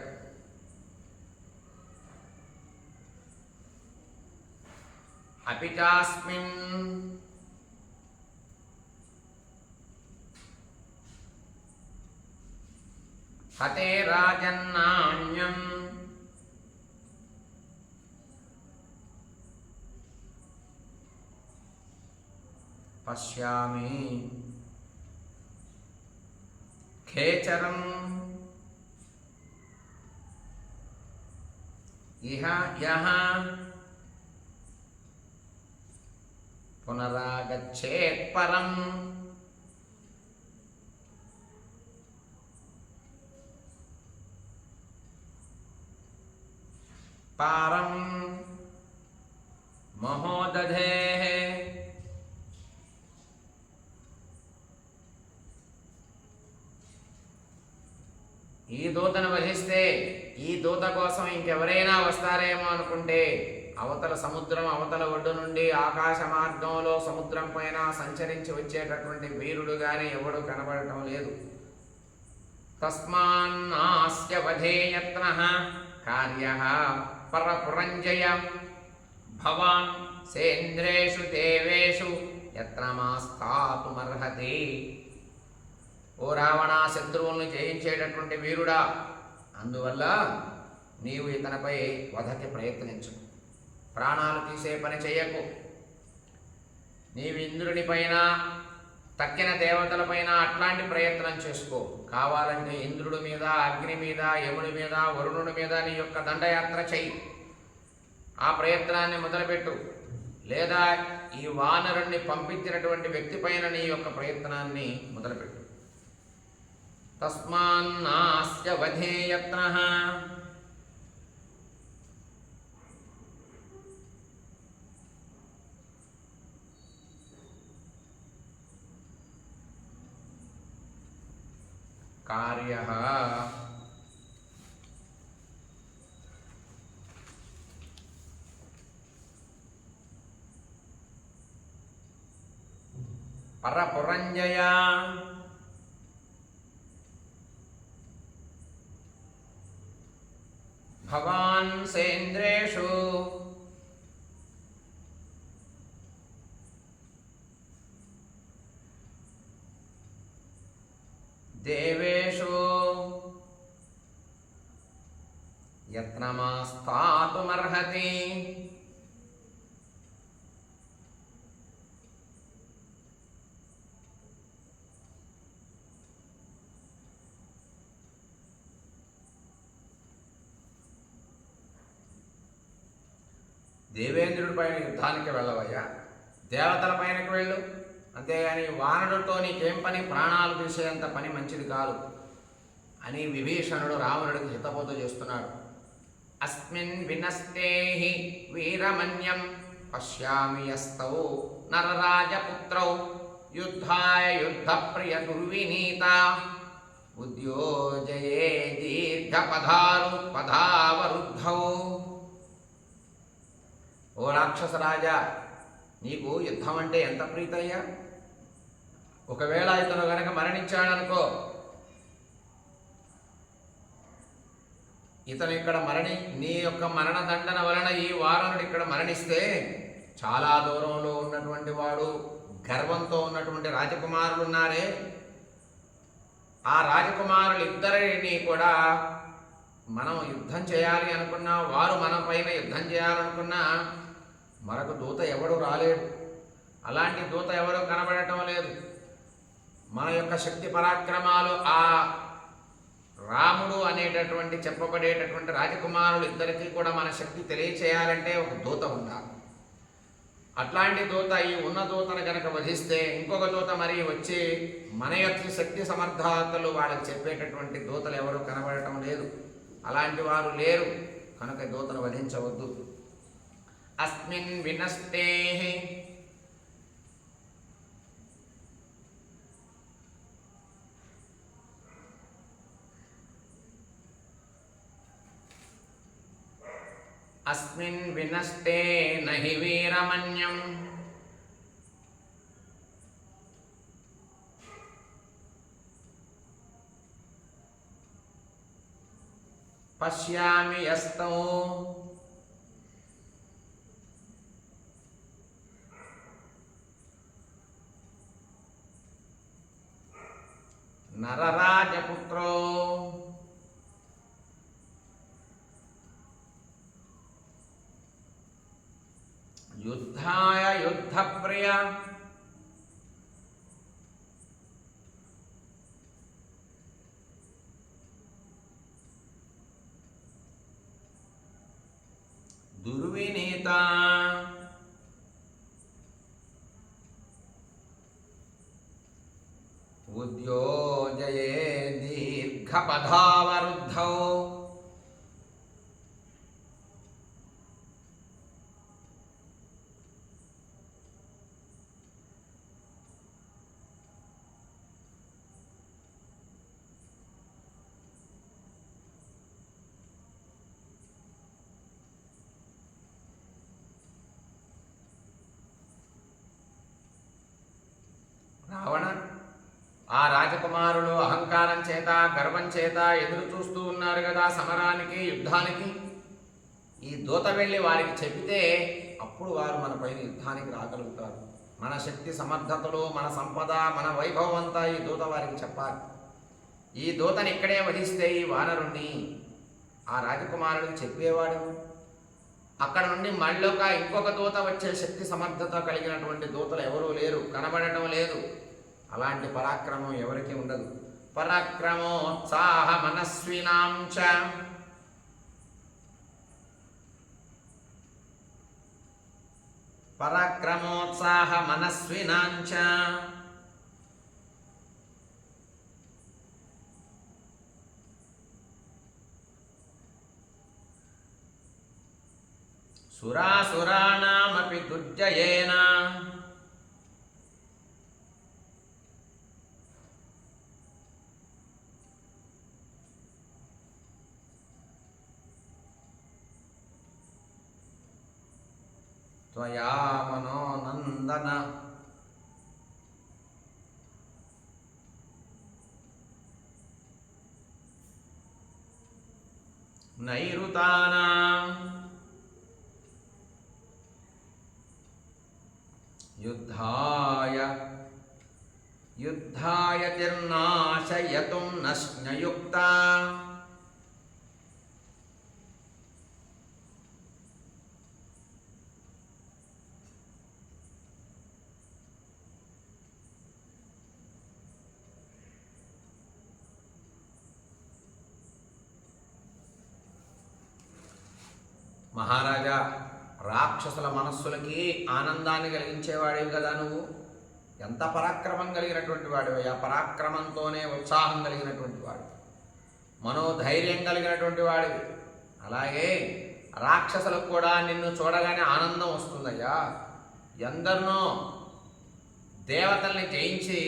అపిచాస్మిన్ హతే రాజన్నాణ్యం పశ్యామి ఖేచరం ఇహ యః పునరాగచ్చేత్ పరం పారం మహోదధేః. ఈ దూతను వధిస్తే ఈ దూత కోసం ఇంకెవరైనా వస్తారేమో అనుకుంటే, అవతల సముద్రం అవతల ఒడ్డు నుండి ఆకాశ మార్గంలో సముద్రం పైన సంచరించి వచ్చేటటువంటి వీరుడు గాని ఎవడు కనబడటం లేదు. తస్మాన్నాస్య వధే యత్నః కార్యః పరపురంజయ భవాన్ సేంద్రేషు దేవేషు యత్నమాస్తాతుమర్హతి. ఓ రావణ, శత్రువులను జయించేటటువంటి వీరుడా, అందువల్ల నీవు ఇతనిపై వధకి ప్రయత్నించు. ప్రాణాలు తీసే పని చేయకు. నీవు ఇంద్రుని పైన, తక్కిన దేవతలపైన అట్లాంటి ప్రయత్నం చేసుకో. కావాలంటే ఇంద్రుడి మీద, అగ్ని మీద, యముడి మీద, వరుణుడి మీద నీ యొక్క దండయాత్ర చెయ్యి. ఆ ప్రయత్నాన్ని మొదలుపెట్టు. లేదా ఈ వానరుణ్ణి పంపించినటువంటి వ్యక్తి పైన నీ యొక్క ప్రయత్నాన్ని మొదలుపెట్టు. తస్మాన్నాస్య వధే యత్నః కార్యః పరపురంజయ భవాన్ సేంద్రేషు దేవేషు యత్నమాస్తాతుమర్హతి. దేవేంద్రుడి పైన యుద్ధానికి వెళ్ళవయ్యా, దేవతల పైనకి వెళ్ళు. అంతేగాని వానరుడితో నీకేం పని, ప్రాణాలు తీసేంత పని మంచిది కాదు అని విభీషణుడు రావణుడికి హితబోధ చేస్తున్నాడు. అస్మిన్ వినస్తేహి వీరమన్యం పశ్యామి యస్తౌ నరరాజపుత్రౌ యుద్ధాయ యుద్ధప్రియ దుర్వినీత ఉద్యోజయే దీర్ఘపదావరుద్ధౌ. ఓ రాక్షసరాజా, నీకు యుద్ధం అంటే ఎంత ప్రీతయ్యా? ఒకవేళ ఇతను గనక మరణించాడనుకో, ఇతను ఇక్కడ నీ యొక్క మరణదండన వలన ఈ వానరుడు ఇక్కడ మరణిస్తే, చాలా దూరంలో ఉన్నటువంటి వాడు, గర్వంతో ఉన్నటువంటి రాజకుమారులు ఉన్నారే, ఆ రాజకుమారులు ఇద్దరిని కూడా మనం యుద్ధం చేయాలి అనుకున్నా, వారు మన పైన యుద్ధం చేయాలనుకున్నా మరొక దూత ఎవడు రాలేడు. అలాంటి దూత ఎవరు కనబడటం లేదు. మన యొక్క శక్తి పరాక్రమాలు ఆ రాముడు అనేటటువంటి చెప్పబడేటటువంటి రాజకుమారులు ఇద్దరికీ కూడా మన శక్తి తెలియచేయాలంటే ఒక దూత ఉండాలి. అట్లాంటి దూత ఈ ఉన్న దూతను గనక వధిస్తే ఇంకొక దూత మరి వచ్చి మన యొక్క శక్తి సమర్థతలు వాళ్ళకి చెప్పేటటువంటి దూతలు ఎవరు కనబడటం లేదు. అలాంటి వారు లేరు కనుక దూతను వధించవద్దు. అస్మిన్ వినష్టే అస్మిన్ వినష్టే నహి వీరమన్యం పశ్యామి యస్తౌ నరరాజపుత్రో యుద్ధాయ యుద్ధప్రియ దుర్వినీత ఉద్యోజయే దీర్ఘపదావరుద్ధౌ రావణ ఆ రాజకుమారులు అహంకారం చేత గర్వం చేత ఎదురు చూస్తూ ఉన్నారు కదా సమరానికి యుద్ధానికి. ఈ దూత వెళ్ళి వారికి చెబితే అప్పుడు వారు మన పైన యుద్ధానికి రాగలుగుతారు. మన శక్తి సమర్థతలు మన సంపద మన వైభవం అంతా ఈ దూత వారికి చెప్పాలి. ఈ దూతని ఇక్కడే వధిస్తే ఈ వానరుణ్ణి ఆ రాజకుమారుడికి చెప్పేవాడు. అక్కడ నుండి మళ్ళొక ఇంకొక దూత వచ్చే శక్తి సమర్థత కలిగినటువంటి దూతలు ఎవరూ లేరు, కనబడటం లేదు. అలాంటి పరాక్రమం ఎవరికి ఉండదు. పరాక్రమోత్సాహ మనస్వినాంచ పరాక్రమోత్సాహ మనస్వినాంచ సురాసురాణామపి దుర్జయేన త్వయా మనోనందన నైరుతానాం యుద్ధాయ యుద్ధాయ తిర్నాశయతుం నశ్నయుక్తా మహారాజా, రాక్షసుల మనస్సులకి ఆనందాన్ని కలిగించేవాడివి కదా నువ్వు. ఎంత పరాక్రమం కలిగినటువంటి వాడివి. ఆ పరాక్రమంతోనే ఉత్సాహం కలిగినటువంటి వాడు, మనోధైర్యం కలిగినటువంటి వాడివి. అలాగే రాక్షసులకు కూడా నిన్ను చూడగానే ఆనందం వస్తుందయ్యా. ఎందరినో దేవతల్ని జయించి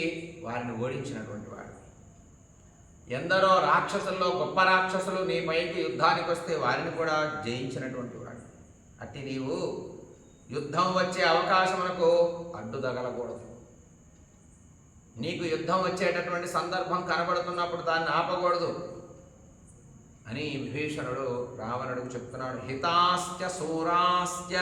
వారిని ఓడించినటువంటి వాడు. ఎందరో రాక్షసుల్లో గొప్ప రాక్షసులు నీ పైకి యుద్ధానికి వస్తే వారిని కూడా జయించినటువంటి వాడు. అట్టి నీవు యుద్ధం వచ్చే అవకాశమునకు అడ్డు తగలకూడదు. నీకు యుద్ధం వచ్చేటటువంటి సందర్భం కనబడుతున్నప్పుడు దాన్ని ఆపకూడదు అని విభీషణుడు రావణుడికి చెప్తున్నాడు. హితాశ్చ శూరాశ్చ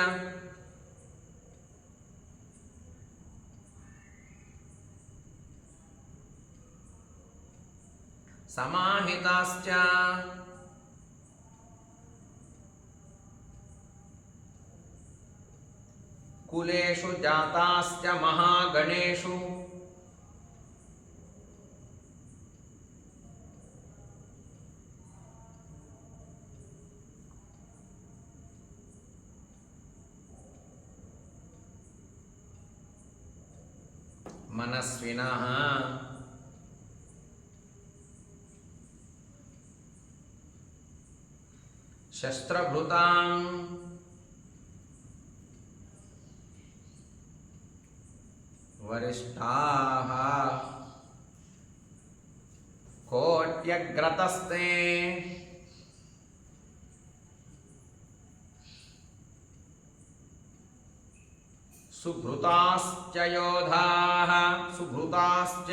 సమాహితాశ్చ కులేషు జాతాశ్చ మనస్వినః శస్త్రభృతాం వరిష్ఠాః కోట్యగ్రతస్తే సుభృతాశ్చ యోధాః సుభృతాశ్చ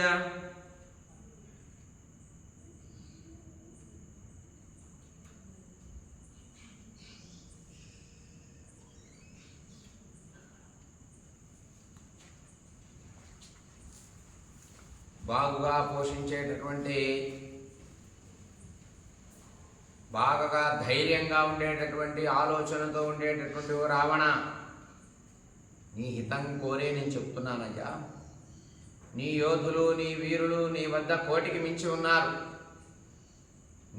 బాగుగా పోషించేటటువంటి, బాగా ధైర్యంగా ఉండేటటువంటి, ఆలోచనతో ఉండేటటువంటి ఓ రావణ, నీ హితం కోరే నేను చెప్తున్నానయ్యా. నీ యోధులు, నీ వీరులు నీ వద్ద కోటికి మించి ఉన్నారు.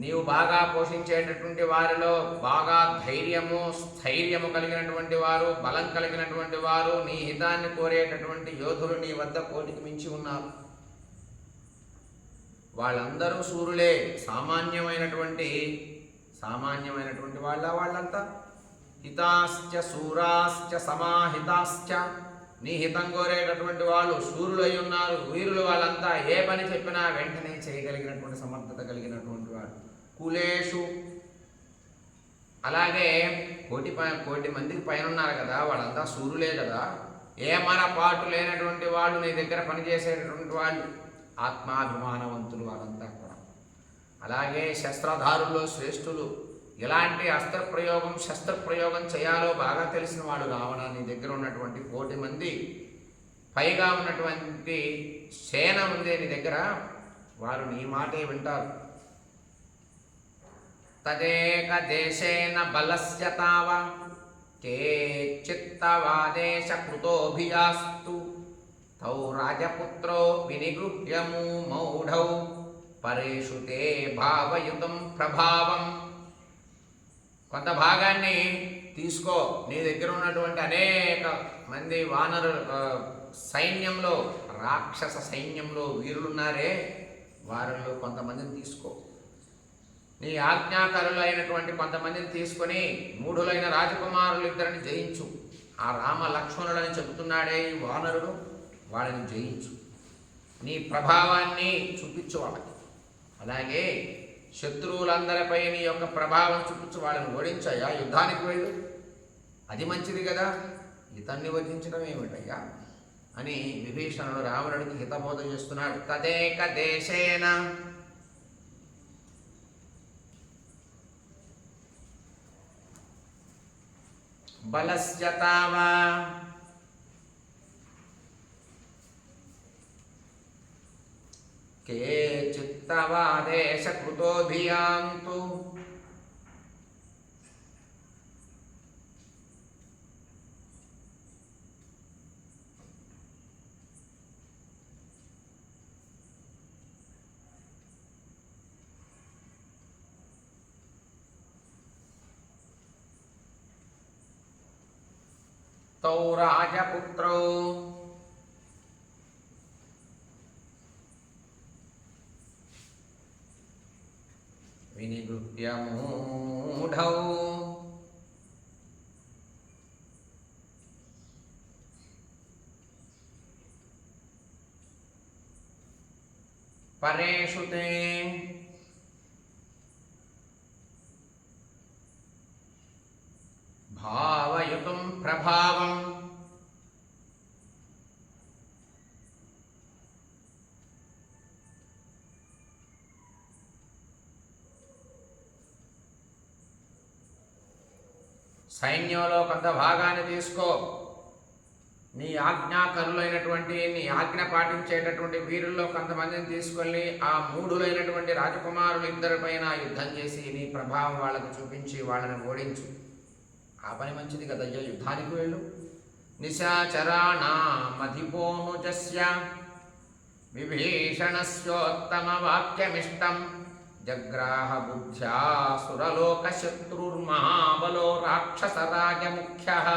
నీవు బాగా పోషించేటటువంటి వారిలో బాగా ధైర్యము, స్థైర్యము కలిగినటువంటి వారు, బలం కలిగినటువంటి వారు, నీ హితాన్ని కోరేటటువంటి యోధులు నీ వద్ద కోటికి మించి ఉన్నారు. వాళ్ళందరూ సూరులే, సామాన్యమైనటువంటి వాళ్ళంతా. హితాశ్చ శూరాశ్చ సమాహితాశ్చ, నీ హితం కోరేటటువంటి వాళ్ళు శూరులై ఉన్నారు, వీరులు. వాళ్ళంతా ఏ పని చెప్పినా వెంటనే చేయగలిగినటువంటి సమర్థత కలిగినటువంటి వాడు. కులేషు, అలాగే కోటి మందికి పైన ఉన్నారు కదా, వాళ్ళంతా సూరులే కదా. ఏమరపాటు లేనటువంటి వాళ్ళు నీ దగ్గర పనిచేసేటటువంటి వాళ్ళు, ఆత్మాభిమానవంతులు వాళ్ళంతా కూడా. అలాగే శస్త్రధారుల్లో శ్రేష్ఠులు, ఎలాంటి శస్త్రప్రయోగం చేయాలో బాగా తెలిసిన వాడు రావణ. నీ దగ్గర ఉన్నటువంటి 1,000,000 మంది పైగా ఉన్నటువంటి సేన ఉంది నీ దగ్గర, వారు నీ మాటే వింటారు. తదేక దేశేన బలస్య తావ కేచిత్తవాదేశ కృతోభియాస్తు తౌ రాజపుత్రో వినిగృహ్యము మౌఢౌ పరేషు తే భావయుతం ప్రభావం. కొంత భాగాన్ని తీసుకో. నీ దగ్గర ఉన్నటువంటి అనేక మంది సైన్యంలో, రాక్షస సైన్యంలో వీరులున్నారే, వారిలో కొంతమందిని తీసుకో. నీ ఆజ్ఞాకారులు అయినటువంటి కొంతమందిని తీసుకొని మూఢులైన రాజకుమారులు ఇద్దరిని జయించు. ఆ రామ లక్ష్మణులని చెబుతున్నాడే ఈ వానరుడు, వాళ్ళని జయించు. నీ ప్రభావాన్ని చూపించు వాళ్ళకి. అలాగే శత్రువులందరిపై నీ యొక్క ప్రభావం చూపించు, వాళ్ళని ఓడించాయా, యుద్ధానికి వెళ్ళు, అది మంచిది కదా. ఇతన్ని వధించడం ఏమిటయ్యా అని విభీషణుడు రావణుడికి హితబోధ చేస్తున్నాడు. తదేక దేశేన బలస్య తావ కేచిత్తవాదేశ కృతోభియాంతు తౌ రాజపుత్రౌ వినిగృహ్య మూఢౌ పరేషు తే భావయుతం ప్రభావం. సైన్యంలో కొంత భాగాన్ని తీసుకో. నీ ఆజ్ఞాకరులైనటువంటి, నీ ఆజ్ఞ పాటించేటటువంటి వీరుల్లో కొంతమందిని తీసుకెళ్ళి ఆ మూఢులైనటువంటి రాజకుమారులు ఇద్దరిపైన యుద్ధం చేసి నీ ప్రభావం వాళ్ళకు చూపించి వాళ్ళని ఓడించు. ఆ పని మంచిది కదయ్యా, యుద్ధానికి వెళ్ళు. నిశాచరాణామధిపోనుజస్య విభీషణస్యోత్తమ వాక్యమిష్టం జగ్రాహ బుద్ధ్యా సురలోక శత్రుర్మహాబలో రాక్షసరాజముఖ్యః.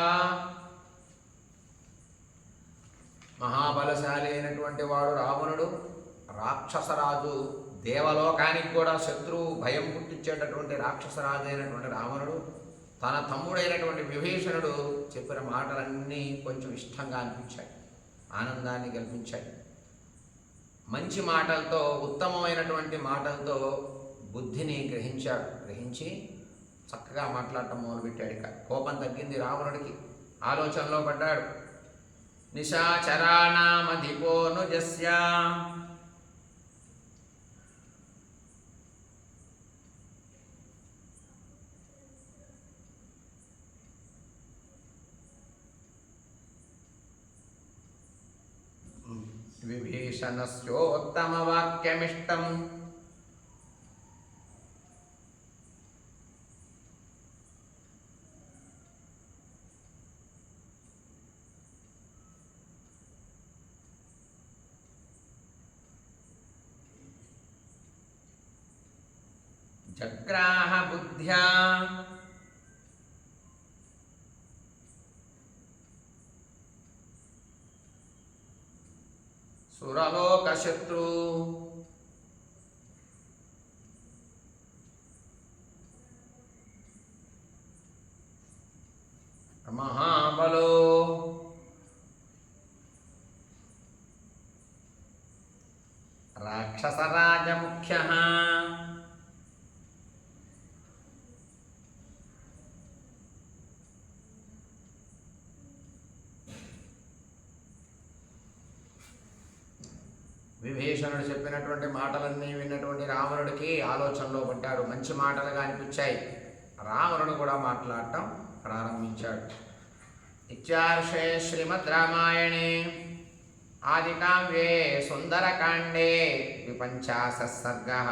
మహాబలశాలి అయినటువంటి వాడు రావణుడు, రాక్షసరాజు, దేవలోకానికి కూడా శత్రువు భయం పుట్టించేటటువంటి రాక్షసరాజు అయినటువంటి రావణుడు తన తమ్ముడైనటువంటి విభీషణుడు చెప్పిన మాటలన్నీ కొంచెం ఇష్టంగా అనిపించాయి, ఆనందాన్ని కల్పించాయి. మంచి మాటలతో, ఉత్తమమైనటువంటి మాటలతో బుద్ధిని గ్రహించి చక్కగా మాట్లాడటం మొదలుపెట్టాడు. ఇక కోపం తగ్గింది రావణుడికి, ఆలోచనలో పడ్డాడు. నిశాచరాణామధిపోనుజస్య విభీషణస్యోత్తమవాక్యమిష్టం జగ్రాహ బుద్ధ్యా సురలోకశత్రు మహాబలో రాక్షసరాజముఖ్యః విభీషణుడు చెప్పినటువంటి మాటలన్నీ విన్నటువంటి రావణుడికి ఆలోచనలో పడ్డాడు. మంచి మాటలుగా అనిపించాయి. రావణుడు కూడా మాట్లాడటం ప్రారంభించాడు. ఇత్యార్షే శ్రీమద్ రామాయణే ఆదికావ్యే సుందరకాండే 50 సర్గః.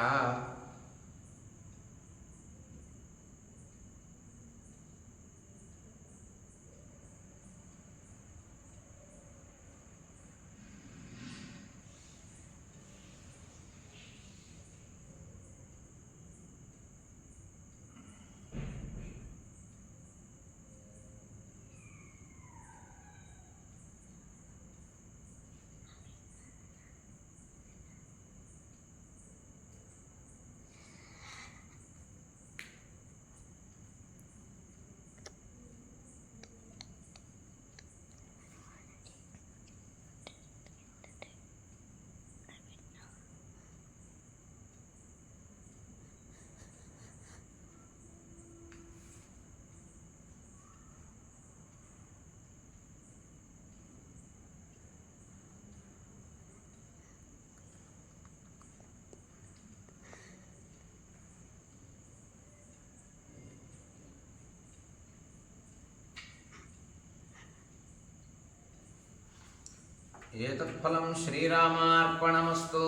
ఏతత్ఫలం శ్రీరామార్పణమస్తు.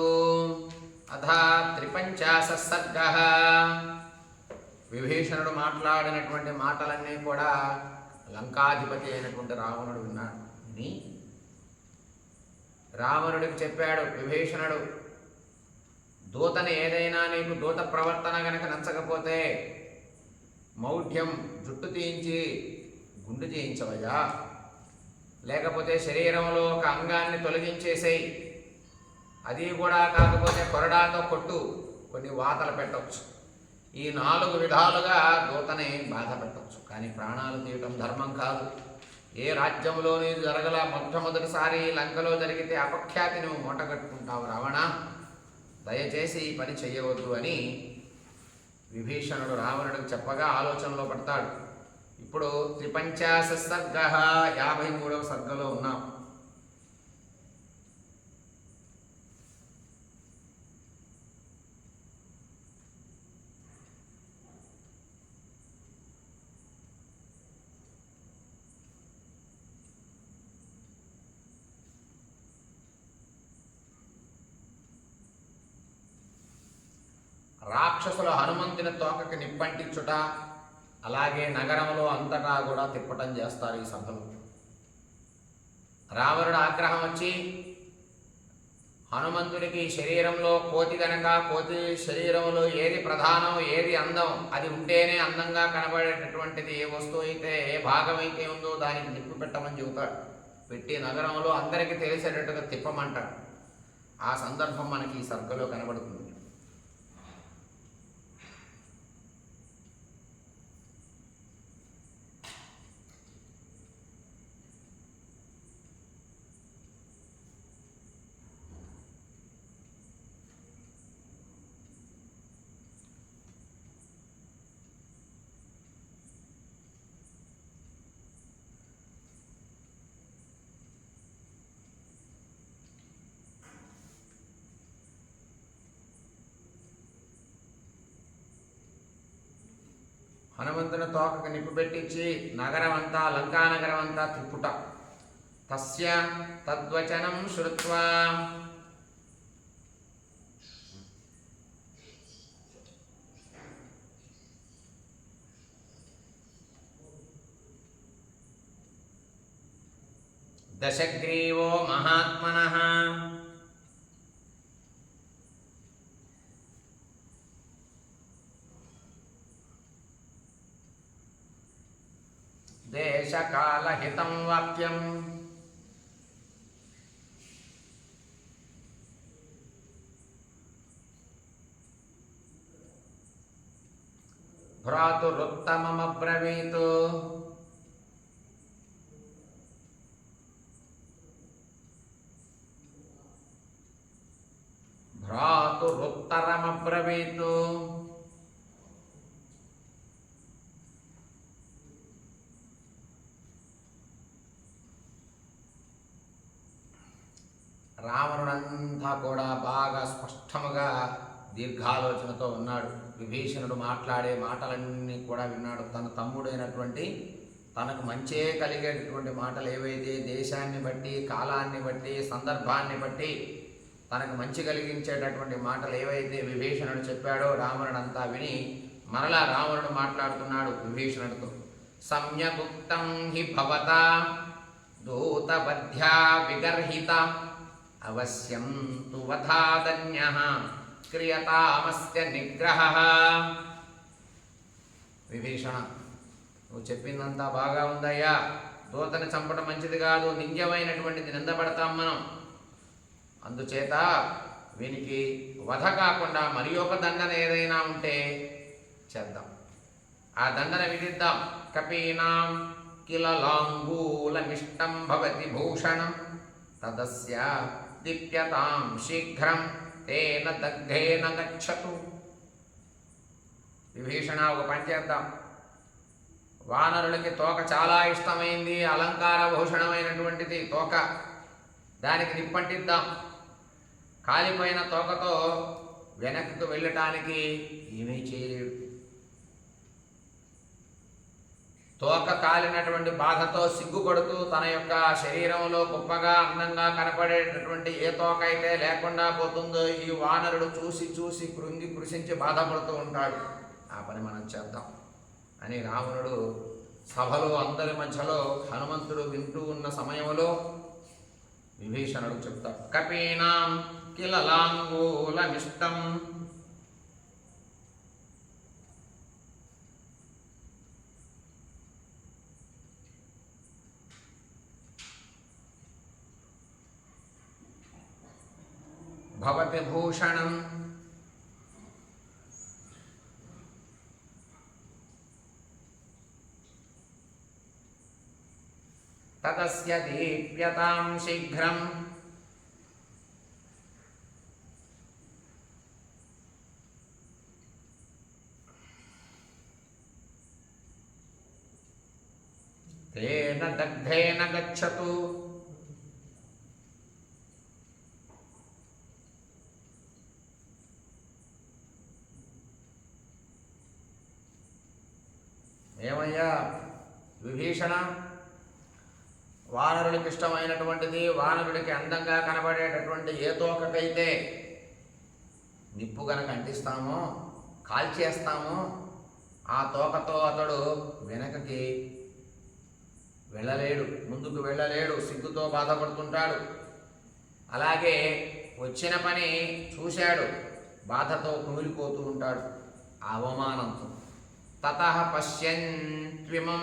అథ 53 సర్గః. విభీషణుడు మాట్లాడినటువంటి మాటలన్నీ కూడా లంకాధిపతి అయినటువంటి రావణుడు విన్నాడు. విని రావణుడికి చెప్పాడు విభీషణుడు, దూతని ఏదైనా నీకు దూత ప్రవర్తన గనక నచ్చకపోతే మౌఢ్యం, జుట్టు తీయించి గుండు చేయించవయ్యా, లేకపోతే శరీరంలో ఒక అంగాన్ని తొలగించేసేయి, అది కూడా కాకపోతే కొరడాతో కొట్టు, కొన్ని వాతలు పెట్టవచ్చు. ఈ 4 విధాలుగా దూతని బాధ పెట్టవచ్చు. కానీ ప్రాణాలు తీయటం ధర్మం కాదు. ఏ రాజ్యంలోని జరగల మొట్టమొదటిసారి లంకలో జరిగితే అపఖ్యాతి నువ్వు మూటగట్టుకుంటావు రావణ, దయచేసి ఈ పని చెయ్యవద్దు అని విభీషణుడు రావణుడికి చెప్పగా ఆలోచనలో పడతాడు. ఇప్పుడు 53 సర్గః, 53వ సర్గలో ఉన్నాం. రాక్షసుల హనుమంతుని తోకకి నిప్పంటించుట, అలాగే నగరంలో అంతటా కూడా తిప్పటం చేస్తారు ఈ సభలో. రావణుడు ఆగ్రహం వచ్చి హనుమంతుడికి శరీరంలో కోతి గనక, కోతి శరీరంలో ఏది ప్రధానం, ఏది అందం, అది ఉంటేనే అందంగా కనబడేటటువంటిది ఏ వస్తువు అయితే, ఏ భాగం అయితే ఉందో దానికి నిప్పు పెట్టమని చెబుతాడు. పెట్టి నగరంలో అందరికీ తెలిసేటట్టుగా తిప్పమంటాడు. ఆ సందర్భం మనకి ఈ సర్గలో కనబడుతుంది. హనుమంతుని తోకకు నిప్పు పెట్టించి నగరమంతా, లంకానగరం అంతా తిప్పుట. తస్య తద్వచనం శ్రుత్వా దశగ్రీవో మహాత్మనః దేశకాలహితం వాక్యం భ్రాతురుత్తమమబ్రవీత్. భ్రాతురుత్తరమబ్రవీత్. రావణుడంతా కూడా బాగా స్పష్టముగా దీర్ఘాలోచనతో ఉన్నాడు. విభీషణుడు మాట్లాడే మాటలన్నీ కూడా విన్నాడు. తన తమ్ముడైనటువంటి తనకు మంచే కలిగేటటువంటి మాటలు ఏవైతే దేశాన్ని బట్టి, కాలాన్ని బట్టి, సందర్భాన్ని బట్టి తనకు మంచి కలిగించేటటువంటి మాటలు ఏవైతే విభీషణుడు చెప్పాడో రావణుడంతా విని మరలా రావణుడు మాట్లాడుతున్నాడు విభీషణుడితో. సమ్యగుప్తం హి భవతా దూతబధ్యా విగర్హిత అవశ్యం తు వధాదన్యః క్రియతామస్య నిగ్రహః. విభీషణ, నువ్వు చెప్పిందంతా బాగా ఉందయ్యా. దూతని చంపడం మంచిది కాదు, నింద్యమైనటువంటిది, నిందపడతాం మనం. అందుచేత వీనికి వధ కాకుండా మరి ఒక దండన ఏదైనా ఉంటే చేద్దాం, ఆ దండన విధిద్దాం. కపీనాం కిల లాంగూలమిష్టం భవతి భూషణం తదస్య దీప్యతాం శీఘ్రం తేన దగ్ధేన గచ్చతు. విభీషణ, ఒక పని చేద్దాం. వానరులకి తోక చాలా ఇష్టమైంది, అలంకార భూషణమైనటువంటిది తోక. దానికి నిప్పంటిద్దాం. కాలిపోయిన తోకతో వెనక్కి వెళ్ళటానికి ఏమీ చేయలేడు. తోక కాలినటువంటి బాధతో సిగ్గుపడుతూ తన యొక్క శరీరంలో గొప్పగా అందంగా కనపడేటటువంటి ఏ తోక అయితే లేకుండా పోతుందో ఈ వానరుడు చూసి చూసి కృంగి కృషించి బాధపడుతూ ఉంటాడు. ఆ పని మనం చేద్దాం అని రావణుడు సభలో అందరి మధ్యలో హనుమంతుడు వింటూ ఉన్న సమయంలో విభీషణుడు చెప్తాడు. కపీనాం కిల లాంగూలమిష్టం. భవతి భూషణం. తదస్య దీప్యతాం శీఘ్రం తేన దగ్ధేన గచ్చతు. ఏమయ్యా విభీషణ, వానరుడికి ఇష్టమైనటువంటిది, వానరుడికి అందంగా కనబడేటటువంటి ఏ తోకకైతే నిప్పు గనక అంటిస్తామో, కాల్చేస్తామో, ఆ తోకతో అతడు వెనకకి వెళ్ళలేడు, ముందుకు వెళ్ళలేడు, సిగ్గుతో బాధపడుతుంటాడు. అలాగే వచ్చిన పని చూశాడు, బాధతో కుమిలిపోతూ ఉంటాడు అవమానంతో. తతః పశ్యన్త్విమం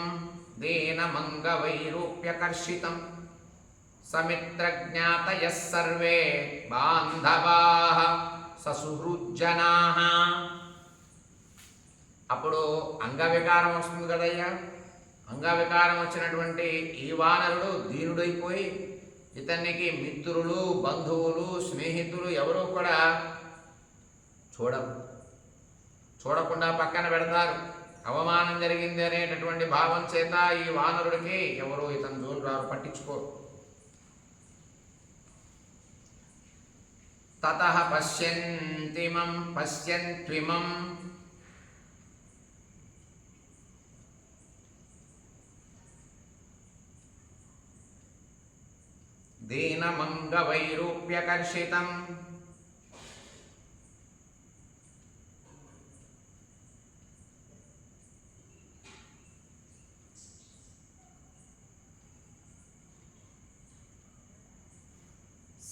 దీనమంగవైరూప్యకర్షితం సమిత్రజ్ఞాతయః సర్వే బాంధవాః ససుహృజ్జనాః. అప్పుడు అంగవికారం వస్తుంది కదయ్యా. అంగవికారం వచ్చినటువంటి ఈ వానరుడు దీనుడైపోయి ఇతనికి మిత్రులు, బంధువులు, స్నేహితులు ఎవరూ కూడా చూడకుండా పక్కన పెడతారు. అవమానం జరిగింది అనేటటువంటి భావం చేత ఈ వానరుడికి ఎవరు ఇతను జోలు రారు, పట్టించుకోరు. తతః పశ్యంత్విమం దీనమంగవైరూప్యకర్షితం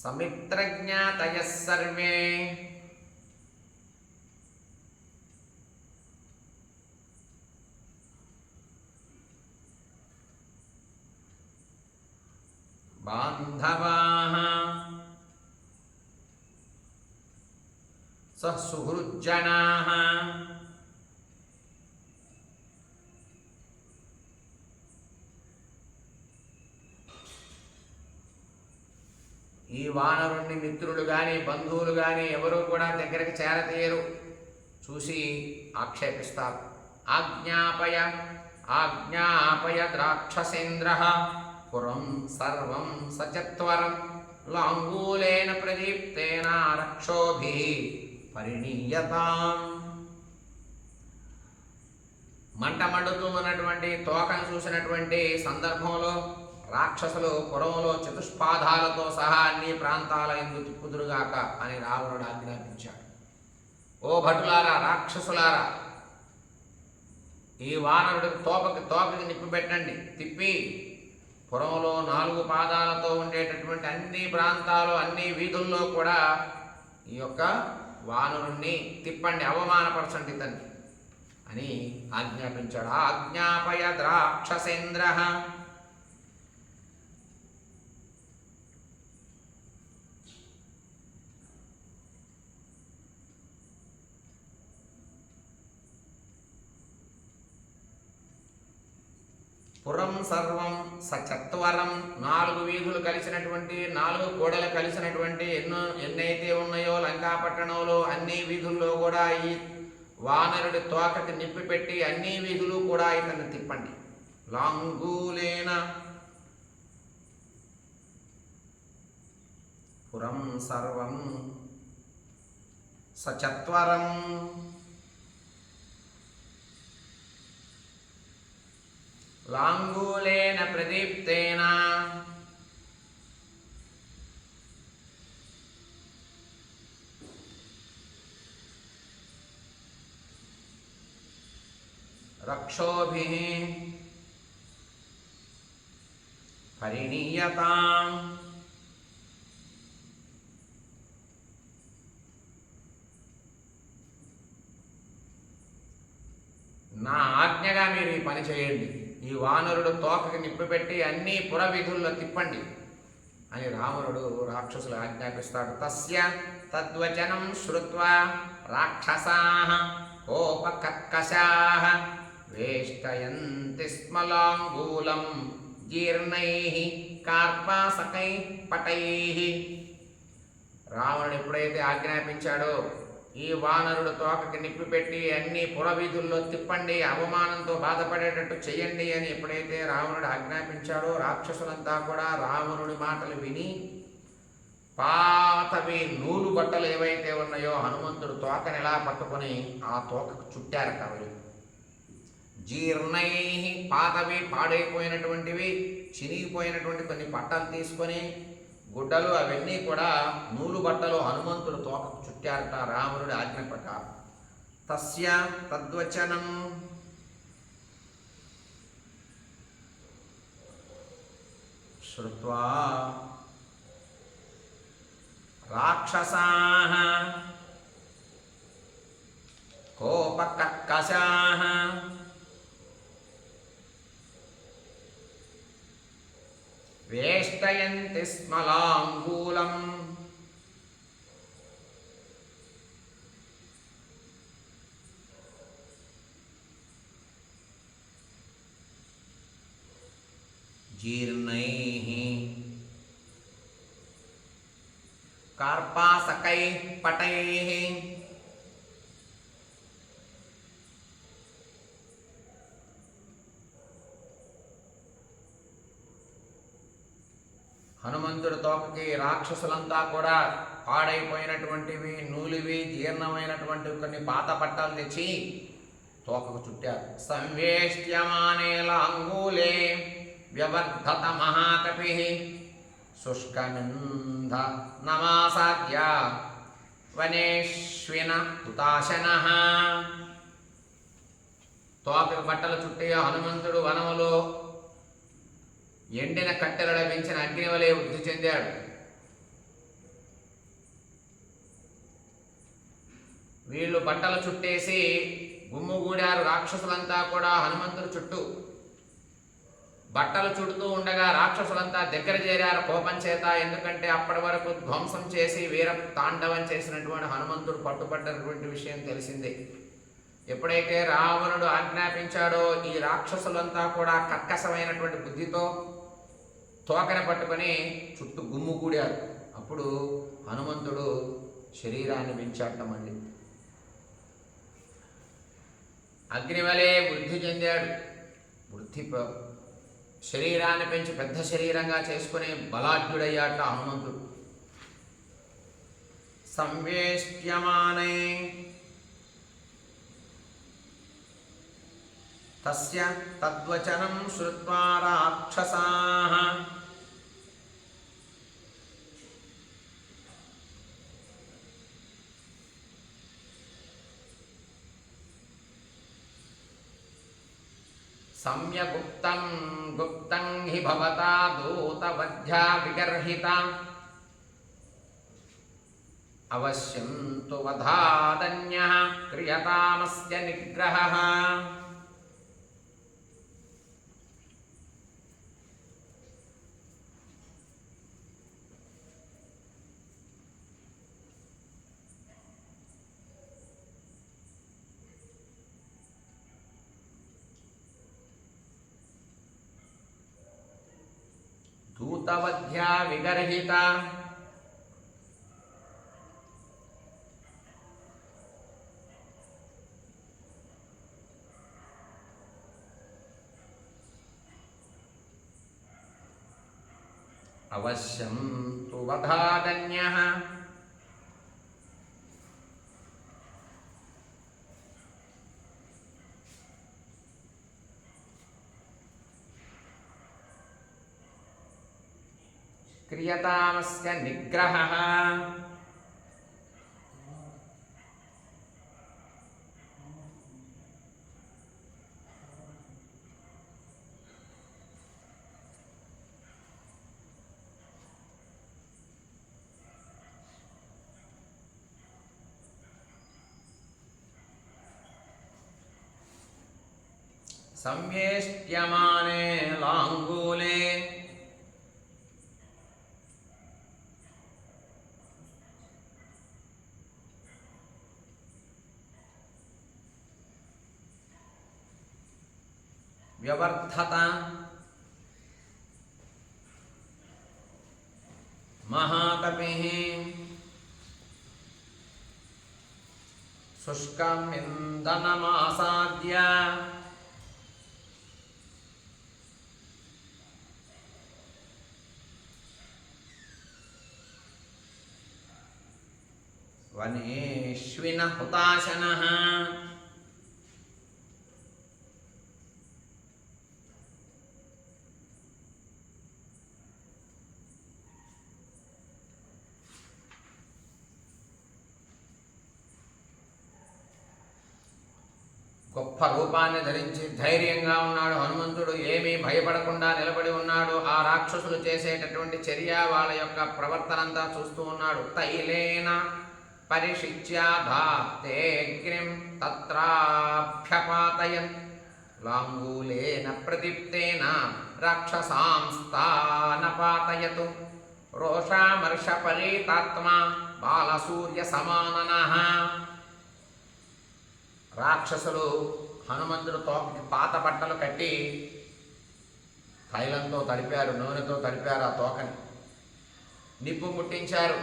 సమిత్రజ్ఞాతయః సర్వే బాంధవాః ససుహృజ్జనాః. ఈ వానరుణ్ణి మిత్రులు కానీ బంధువులు కానీ ఎవరూ కూడా దగ్గరికి చేరతీయరు, చూసి ఆక్షేపిస్తారు. ఆజ్ఞాపయ ద్రాక్షసేంద్రః పురం సర్వం సచత్వరం లాంగూలేన ప్రదీప్తేన రక్షోభిః పరిణీయతాం. మంట మండుతూ ఉన్నటువంటి తోకను చూసినటువంటి సందర్భంలో రాక్షసులు పురంలో చతుష్పాదాలతో సహా అన్ని ప్రాంతాల యందు తిప్పుదురుగాక అని రావణుడు ఆజ్ఞాపించాడు. ఓ భటులారా, రాక్షసులారా, ఈ వానరుడికి తోకకి నిప్పి పెట్టండి, తిప్పి పురంలో 4 పాదాలతో ఉండేటటువంటి అన్ని ప్రాంతాలు, అన్ని వీధుల్లో కూడా ఈ యొక్క వానరుణ్ణి తిప్పండి, అవమానపరచండి తండ్రి అని ఆజ్ఞాపించాడు. ఆజ్ఞాపయ ద్రాక్షసేంద్రః. పురం సర్వం సచత్వరం, 4 వీధులు కలిసినటువంటి, 4 కూడలు కలిసినటువంటి ఎన్నైతే ఉన్నాయో లంకాపట్టణంలో అన్ని వీధుల్లో కూడా ఈ వానరుడి తోకకి నిప్పి పెట్టి అన్ని వీధులు కూడా ఇతన్ని తిప్పండి. లాంగూలేన పురం సర్వం సచత్వరం లాంగూలేన ప్రదీప్తేన రక్షోభిః పరిణీయతాం. నా ఆజ్ఞగా మీరు ఈ పని చేయండి, ఈ వానరుడు తోకకి నిప్పి పెట్టి అన్ని పురవీధుల్లో తిప్పండి అని రావణుడు రాక్షసులు ఆజ్ఞాపిస్తాడు. తస్య తద్వచనం శ్రుత్వా రాక్షసాః కోపకర్కశాః వేష్టయంతి స్మ లాంగూలం జీర్ణైః కార్పాసకైః పటైః. రావణుడు ఎప్పుడైతే ఆజ్ఞాపించాడో ఈ వానరుడు తోకకి నిప్పి పెట్టి అన్ని పురవీధుల్లో తిప్పండి, అవమానంతో బాధపడేటట్టు చెయ్యండి అని ఎప్పుడైతే రావణుడు ఆజ్ఞాపించాడో రాక్షసులంతా కూడా రావణుడి మాటలు విని పాతవి నూలు బట్టలు ఏవైతే ఉన్నాయో హనుమంతుడు తోకని ఎలా పట్టుకొని ఆ తోకకు చుట్టారు. కవలు జీర్ణై, పాతవి పాడైపోయినటువంటివి చినిగిపోయినటువంటి కొన్ని బట్టలు తీసుకొని గుడ్డలు అవన్నీ కూడా నూలు బట్టలు హనుమంతుడు తోకకు చుట్టారట రావణుడి ఆజ్ఞ ప్రకారం. తస్య తద్వచనం శ్రుత్వా రాక్షసాః కోపకర్కశాః వేష్టయంతి స్మలాంగూలం. జీర్ణైః కార్పాసకైః పటైః హనుమంతుడి తోకకి రాక్షసులంతా కూడా పాడైపోయినటువంటివి, నూలివి, జీర్ణమైనటువంటి కొన్ని పాత పట్టాలు తెచ్చి తోకకు చుట్టారు. సంవేష్ట్యమానే లాంగూలే వ్యవర్ధత మహాకపి శుష్కమింధ నమాసాద్య వనేష్విన హుతాశనః. తోకకు బట్టలు చుట్టి హనుమంతుడు వనములో ఎండిన కట్టెలు లభించిన అగ్నివలే వృద్ధి చెందాడు. వీళ్ళు బట్టలు చుట్టేసి గుమ్ముగూడారు రాక్షసులంతా కూడా హనుమంతుడు చుట్టూ. బట్టలు చుడుతూ ఉండగా రాక్షసులంతా దగ్గర చేరారు కోపం చేత. ఎందుకంటే అప్పటి వరకు ధ్వంసం చేసి వీర తాండవం చేసినటువంటి హనుమంతుడు పట్టుబడ్డటువంటి విషయం తెలిసిందే. ఎప్పుడైతే రావణుడు ఆజ్ఞాపించాడో ఈ రాక్షసులంతా కూడా కర్కశమైనటువంటి బుద్ధితో తోకన పట్టుకొని చుట్టూ గుమ్ముగూడారు. అప్పుడు హనుమంతుడు శరీరాన్ని పెంచాట. మళ్ళీ అగ్నివలే వృద్ధి చెందాడు. శరీరాన్ని పెంచి పెద్ద శరీరంగా చేసుకుని బలాఢ్యుడయ్యాట హనుమంతుడు. సంవేష్ట్యమానే తస్య తద్వచనం శ్రుత్వా రాక్షసాః సమ్యగుప్తం గుప్తం హి భవతా దూతవధ్యా విగర్హిత అవశ్యం తు వధాదన్యః క్రియతామస్య నిగ్రహః. దూతవధ్యా విగర్హిత అవశ్యం తు వధాదన్యః క్రియతామస్య నిగ్రహః. సంవేష్ట్యమానే లాంగూలే వ్యవర్ధత మహాకపిః శుష్కమింధనమాసాద్య వనేష్విన హుతాశనః. గొప్ప రూపాన్ని ధరించి ధైర్యంగా ఉన్నాడు హనుమంతుడు. ఏమీ భయపడకుండా నిలబడి ఉన్నాడు. ఆ రాక్షసులు చేసేటటువంటి చర్య, వాళ్ళ యొక్క ప్రవర్తనంతా చూస్తూ ఉన్నాడు. తైలేన పరిషిచ్యాధాగ్నిం తత్రాభ్యపాతయన్ లాంగూలేన ప్రదీప్తేన రాక్షసాంస్తానపాతయతు రోషామర్షపరీతాత్మా బాలసూర్య సమాననః. రాక్షసులు హనుమంతుడు తోకకి పాత బట్టలు కట్టి తైలంతో తడిపారు, నూనెతో తడిపారు ఆ తోకని, నిప్పు ముట్టించారు.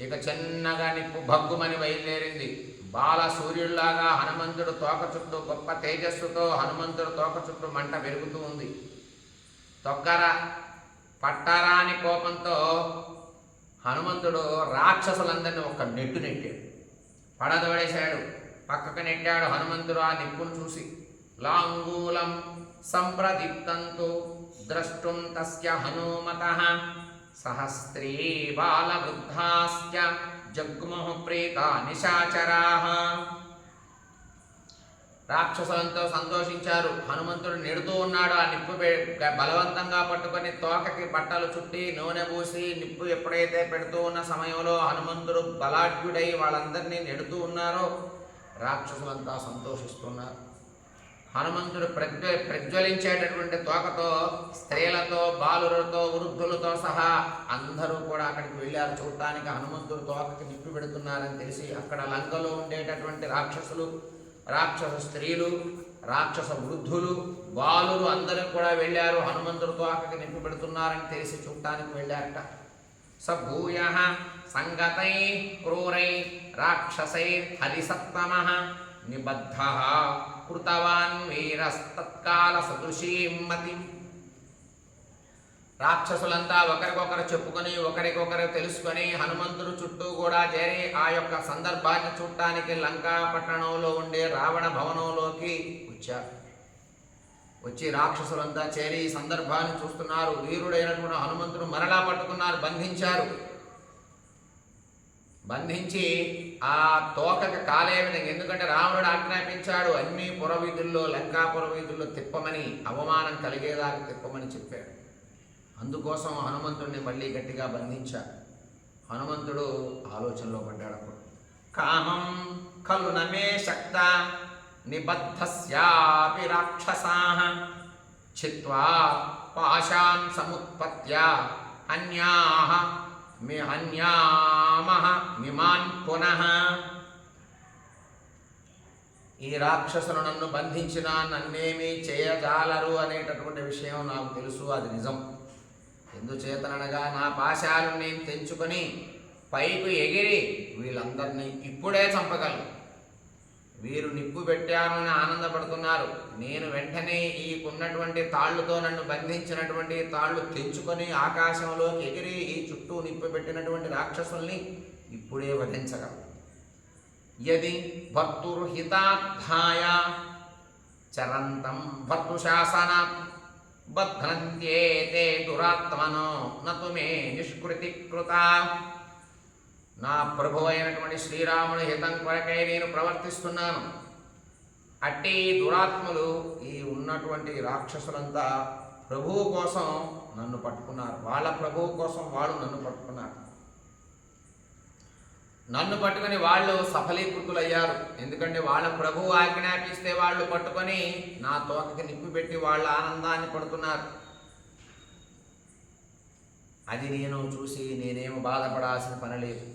ఇక చిన్నగా నిప్పు భగ్గుమని బయలుదేరింది. బాల సూర్యుడిలాగా హనుమంతుడు తోక చుట్టూ గొప్ప తేజస్సుతో హనుమంతుడు తోక చుట్టూ మంట పెరుగుతూ ఉంది. తొక్కరా పట్టరాని కోపంతో హనుమంతుడు రాక్షసులందరినీ ఒక నెట్టు నెట్టాడు, పడదోడేశాడు, పక్కకు నెట్టాడు. హనుమంతుడు ఆ నిప్పును చూసి లాంగూలం సంప్రదీప్తంతు ద్రష్టుం తస్య హనుమతః సహస్రీ బాలవృద్ధాశ్చ జగ్ముః ప్రీతా నిశాచరాః. రాక్షసులంతో సంతోషించారు. హనుమంతుడు నెడుతూ ఉన్నాడు. ఆ నిప్పు బలవంతంగా పట్టుకొని తోకకి బట్టలు చుట్టి నూనె పూసి నిప్పు ఎప్పుడైతే పెడుతూ ఉన్న సమయంలో హనుమంతుడు బలాఢ్యుడై వాళ్ళందరినీ నెడుతూ ఉన్నారో రాక్షసులంతా సంతోషిస్తున్నారు. హనుమంతుడు ప్రజ్వలించేటటువంటి తోకతో స్త్రీలతో, బాలులతో, వృద్ధులతో సహా అందరూ కూడా అక్కడికి వెళ్ళారు చూడటానికి. హనుమంతుడు తోకకి నిప్పు పెడుతున్నారని తెలిసి అక్కడ లంకలో ఉండేటటువంటి రాక్షసులు, రాక్షస స్త్రీలు, రాక్షస వృద్ధులు, బాలురు అందరూ కూడా వెళ్ళారు. హనుమంతుడు తోకకి నిప్పు పెడుతున్నారని తెలిసి చూడటానికి వెళ్ళారట. సభూయ సంగతై క్రూరై రాక్షసై హరిసత్తమః నిబద్ధః కృతవాన్ వీరస్తత్కాల సదృశీం మతిం. రాక్షసులంతా ఒకరికొకరు చెప్పుకొని ఒకరికొకరు తెలుసుకొని హనుమంతుడు చుట్టూ కూడా చేరి ఆ యొక్క సందర్భాన్ని చూడటానికి లంకా పట్టణంలో ఉండే రావణ భవనంలోకి వచ్చారు. వచ్చి రాక్షసులంతా చేరి ఈ సందర్భాన్ని చూస్తున్నారు. వీరుడైనటువంటి హనుమంతుడు మరలా పట్టుకున్నారు, బంధించారు. బంధించి ఆ తోకకి కాలే విధంగా, ఎందుకంటే రావణుడు ఆజ్ఞాపించాడు అన్ని పురవీధుల్లో, లంకా పురవీధుల్లో తిప్పమని, అవమానం కలిగేదాకా తిప్పమని చెప్పాడు. అందుకోసం హనుమంతుడిని మళ్ళీ గట్టిగా బంధించారు. హనుమంతుడు ఆలోచనలో పడ్డాడు. అప్పుడు కామం ఖలు నమే శక్త నిబద్ధస్యాపి రాక్షసాః చిత్వా పాశాన్ సముత్పత్య అన్యాః అన్యామః మిమాన్ పునః. ఈ రాక్షసులు నన్ను బంధించినా నన్నేమీ చేయజాలరు అనేటటువంటి విషయం నాకు తెలుసు, అది నిజం. ఎందుచేతనగా నా పాశాలను నేను తెంచుకొని పైకి ఎగిరి వీళ్ళందరినీ ఇప్పుడే చంపగలను. వీరు నిప్పు పెట్టారు అని ఆనందపడుతున్నారు. నేను వెంటనే ఈ ఉన్నటువంటి తాళ్లతో నన్ను బంధించినటువంటి తాళ్ళు తెంచుకొని ఆకాశంలోకి ఎగిరి ఈ చుట్టూ నిప్పు పెట్టినటువంటి రాక్షసుల్ని ఇప్పుడే వధించగలను. యది భర్తుర్హితార్థాయ చరంతం భర్తుశాసనాత్ బధ్నంత్యేతే దురాత్మనో నతు మే నిష్కృతి కృత. నా ప్రభు అయినటువంటి శ్రీరాముని హితం కొరకై నేను ప్రవర్తిస్తున్నాను. అట్టి దురాత్ములు ఈ ఉన్నటువంటి రాక్షసులంతా ప్రభువు కోసం నన్ను పట్టుకున్నారు. వాళ్ళ ప్రభువు కోసం వాళ్ళు నన్ను పట్టుకున్నారు. నన్ను పట్టుకొని వాళ్ళు సఫలీకృతులయ్యారు. ఎందుకంటే వాళ్ళ ప్రభువు ఆజ్ఞాపిస్తే వాళ్ళు పట్టుకొని నా తోకకి నిప్పు పెట్టి వాళ్ళ ఆనందాన్ని పడుతున్నారు. అది నేను చూసి నేనేమో బాధపడాల్సిన పని లేదు.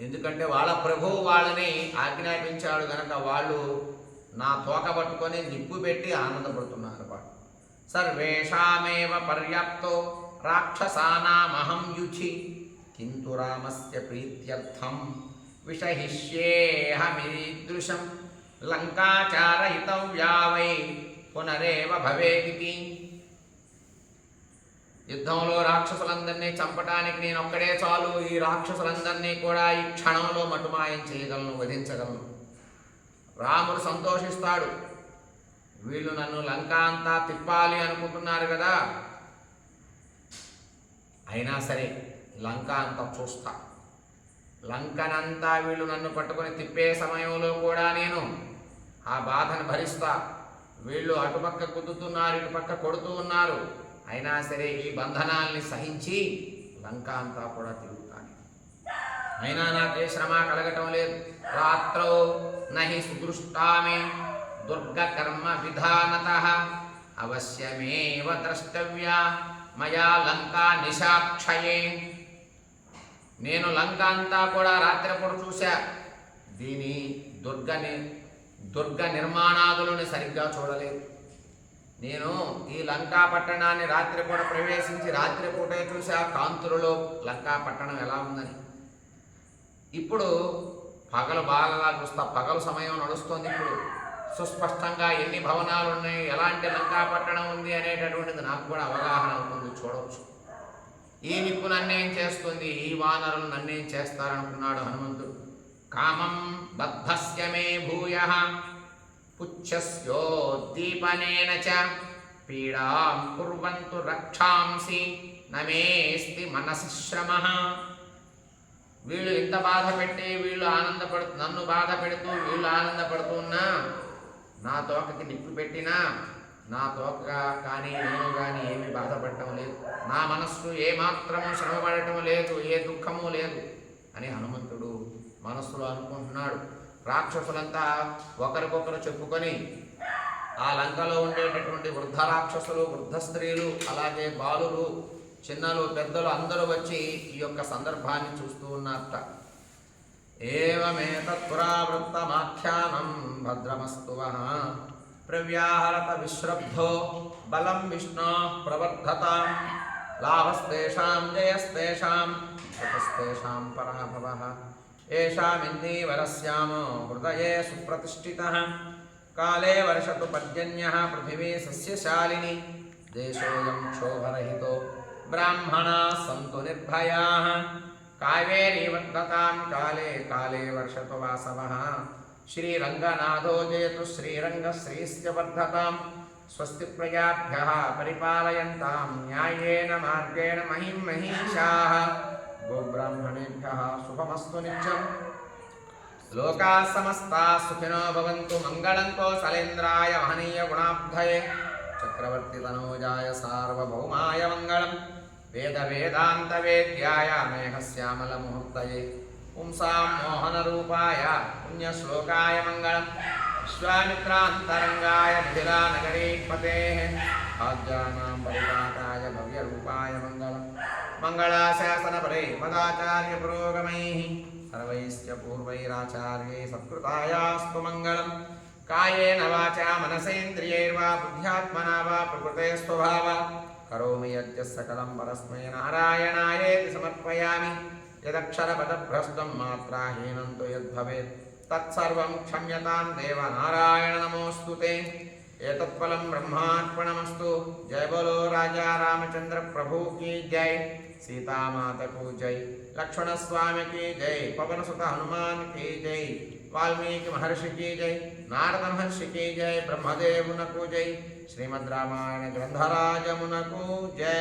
ఎందుకంటే వాళ్ళ ప్రభువు వాళ్ళని ఆజ్ఞాపించాడు కనుక వాళ్ళు నా తోక పట్టుకొని నిప్పు పెట్టి ఆనందపడుతున్నారు. వాళ్ళు సర్వేషామేవ పర్యాప్తో రాక్షసానామహం యుచి కింటు రామస్య ప్రీత్యర్థం విషహిష్యేహమీదృశం లంకాచారయితవ్యా వై పునరేవ భవేతి. యుద్ధంలో రాక్షసులందరినీ చంపడానికి నేను ఒక్కడే చాలు. ఈ రాక్షసులందరినీ కూడా ఈ క్షణంలో మటుమాయం చేయగలను, వధించగలను. రాముడు సంతోషిస్తాడు. వీళ్ళు నన్ను లంక అంతా తిప్పాలి అనుకుంటున్నారు కదా, అయినా సరే లంక అంతా చూస్తా. లంకనంతా వీళ్ళు నన్ను పట్టుకొని తిప్పే సమయంలో కూడా నేను ఆ బాధను భరిస్తా. వీళ్ళు అటుపక్క కుదుతున్నారు, ఇటుపక్క కొడుతూ ఉన్నారు. అయినా సరే ఈ బంధనాల్ని సహించి లంక అంతా కూడా తిరుగుతాను. అయినా నాకే శ్రమ కలగటం లేదు. రాత్రో నహి సుదృష్టామి దుర్గకర్మ విధానతః అవశ్యమేవ ద్రష్టవ్యా మయా లంకా నిశాక్షయే. నేను లంక అంతా కూడా రాత్రిపూట చూశా. దీని దుర్గ నిర్మాణాదులను సరిగ్గా చూడలేదు. నేను ఈ లంకా పట్టణాన్ని రాత్రిపూట ప్రవేశించి రాత్రిపూటే చూసా కాంతులలో లంకా పట్టణం ఎలా ఉందని. ఇప్పుడు పగలు బాగా చూస్తా. పగలు సమయం నడుస్తుంది. ఇప్పుడు సుస్పష్టంగా ఎన్ని భవనాలు ఉన్నాయి, ఎలాంటి లంకా పట్టణం ఉంది అనేటటువంటిది నాకు కూడా అవగాహన అవుతుంది, చూడవచ్చు. ఈ నిప్పు నన్నేం చేస్తుంది, ఈ వానరులు నన్నేం చేస్తారనుకున్నాడు హనుమంతుడు. కామం బద్ధస్య మే భూయః పుచ్చస్యోద్దీపనేన చ పీడాం కుర్వంతు రక్షాంసి నమేస్తి మనసి శ్రమః. వీళ్ళు ఇంత బాధ పెట్టి నన్ను బాధ పెడుతూ వీళ్ళు ఆనందపడుతున్నా, నా తోకకి నిప్పు పెట్టినా నా తోక కానీ నేను కానీ ఏమీ బాధపడటం లేదు, నా మనస్సు ఏమాత్రము శ్రమపడటం లేదు, ఏ దుఃఖము లేదు అని హనుమంతుడు మనస్సులో అనుకుంటున్నాడు. రాక్షసులంతా ఒకరికొకరు చెప్పుకొని ఆ లంకలో ఉండేటటువంటి వృద్ధ రాక్షసులు, వృద్ధ స్త్రీలు, అలాగే బాలులు, చిన్నలు, పెద్దలు అందరూ వచ్చి ఈ యొక్క సందర్భాన్ని చూస్తూ ఉన్నారట. ఏవమేతత్పురావృత్తమాఖ్యానం భద్రమస్తు వః ప్రవ్యాహరత విశ్రబ్ధో బలం విష్ణోః ప్రవర్ధతాం లాభస్తేషాం జయస్తేషాం సుతస్తేషాం పరాభవః ఏషామిందీవరస్యామో హృదయే సుప్రతిష్ఠితః కాలే వర్షతు పర్జన్యః పృథివీ సస్యశాలిని దేశోऽయం క్షోభరహితో బ్రాహ్మణాः సంతు నిర్భయాः కావేరీ వర్ధతాం కాలే కాలే వర్షతు వాసవః శ్రీరంగనాథో జయతు శ్రీరంగశ్రీశ్చ వర్ధతాం స్వస్తి ప్రజాభ్యః పరిపాలయంతాం న్యాయేన మార్గేణ మహిం మహిషాః గోబ్రాహ్మణేభ్యः శుభమస్తు నిత్యం లోకాः సమస్తాः సుఖినో భవంతు మంగళం కోసలేంద్రాయ మహనీయ గుణాబ్ధయే చక్రవర్తి తనూజాయ సార్వభౌమాయ మంగళం వేద వేదాంత వేద్యాయ మేఘశ్యామల ముహూర్తయే పుంసాం మోహన రూపాయ పుణ్యశ్లోకాయ మంగళం విశ్వామిత్రాంతరంగాయ మిథిలా నగరీపతేః భాగ్యానాం పరిపాకాయ భవ్యరూపాయ మంగళం మంగళాశాసనపరే పదాచార్య పురోగమైః సర్వైశ్చ పూర్వైరాచార్యై సత్కృతాయాస్తు మంగళం కాయేన వాచా మనసేంద్రియైర్వా బుద్ధ్యాత్మనా వా ప్రకృతే స్వభావాత్ కరోమి యజ్ఞ సకలం పరస్మై నారాయణాయేతి సమర్పయామి యదక్షరపదభ్రష్టం మాత్రాహీనం తు యద్భవేత్ తత్సర్వం క్షమ్యతాం దేవ నారాయణ నమోస్తుతే ఏతత్ఫలం బ్రహ్మార్పణమస్తు జయ బోలో రాజా రామచంద్ర ప్రభు की जय सीता माता को जय लक्ष्मण स्वामी की जय पवन सुत हनुमान की जय वाल्मीकि महर्षि की जय नारद महर्षि की जय ब्रह्मदेव को जय श्रीमद् रामायण ग्रंथराज मुनको जय।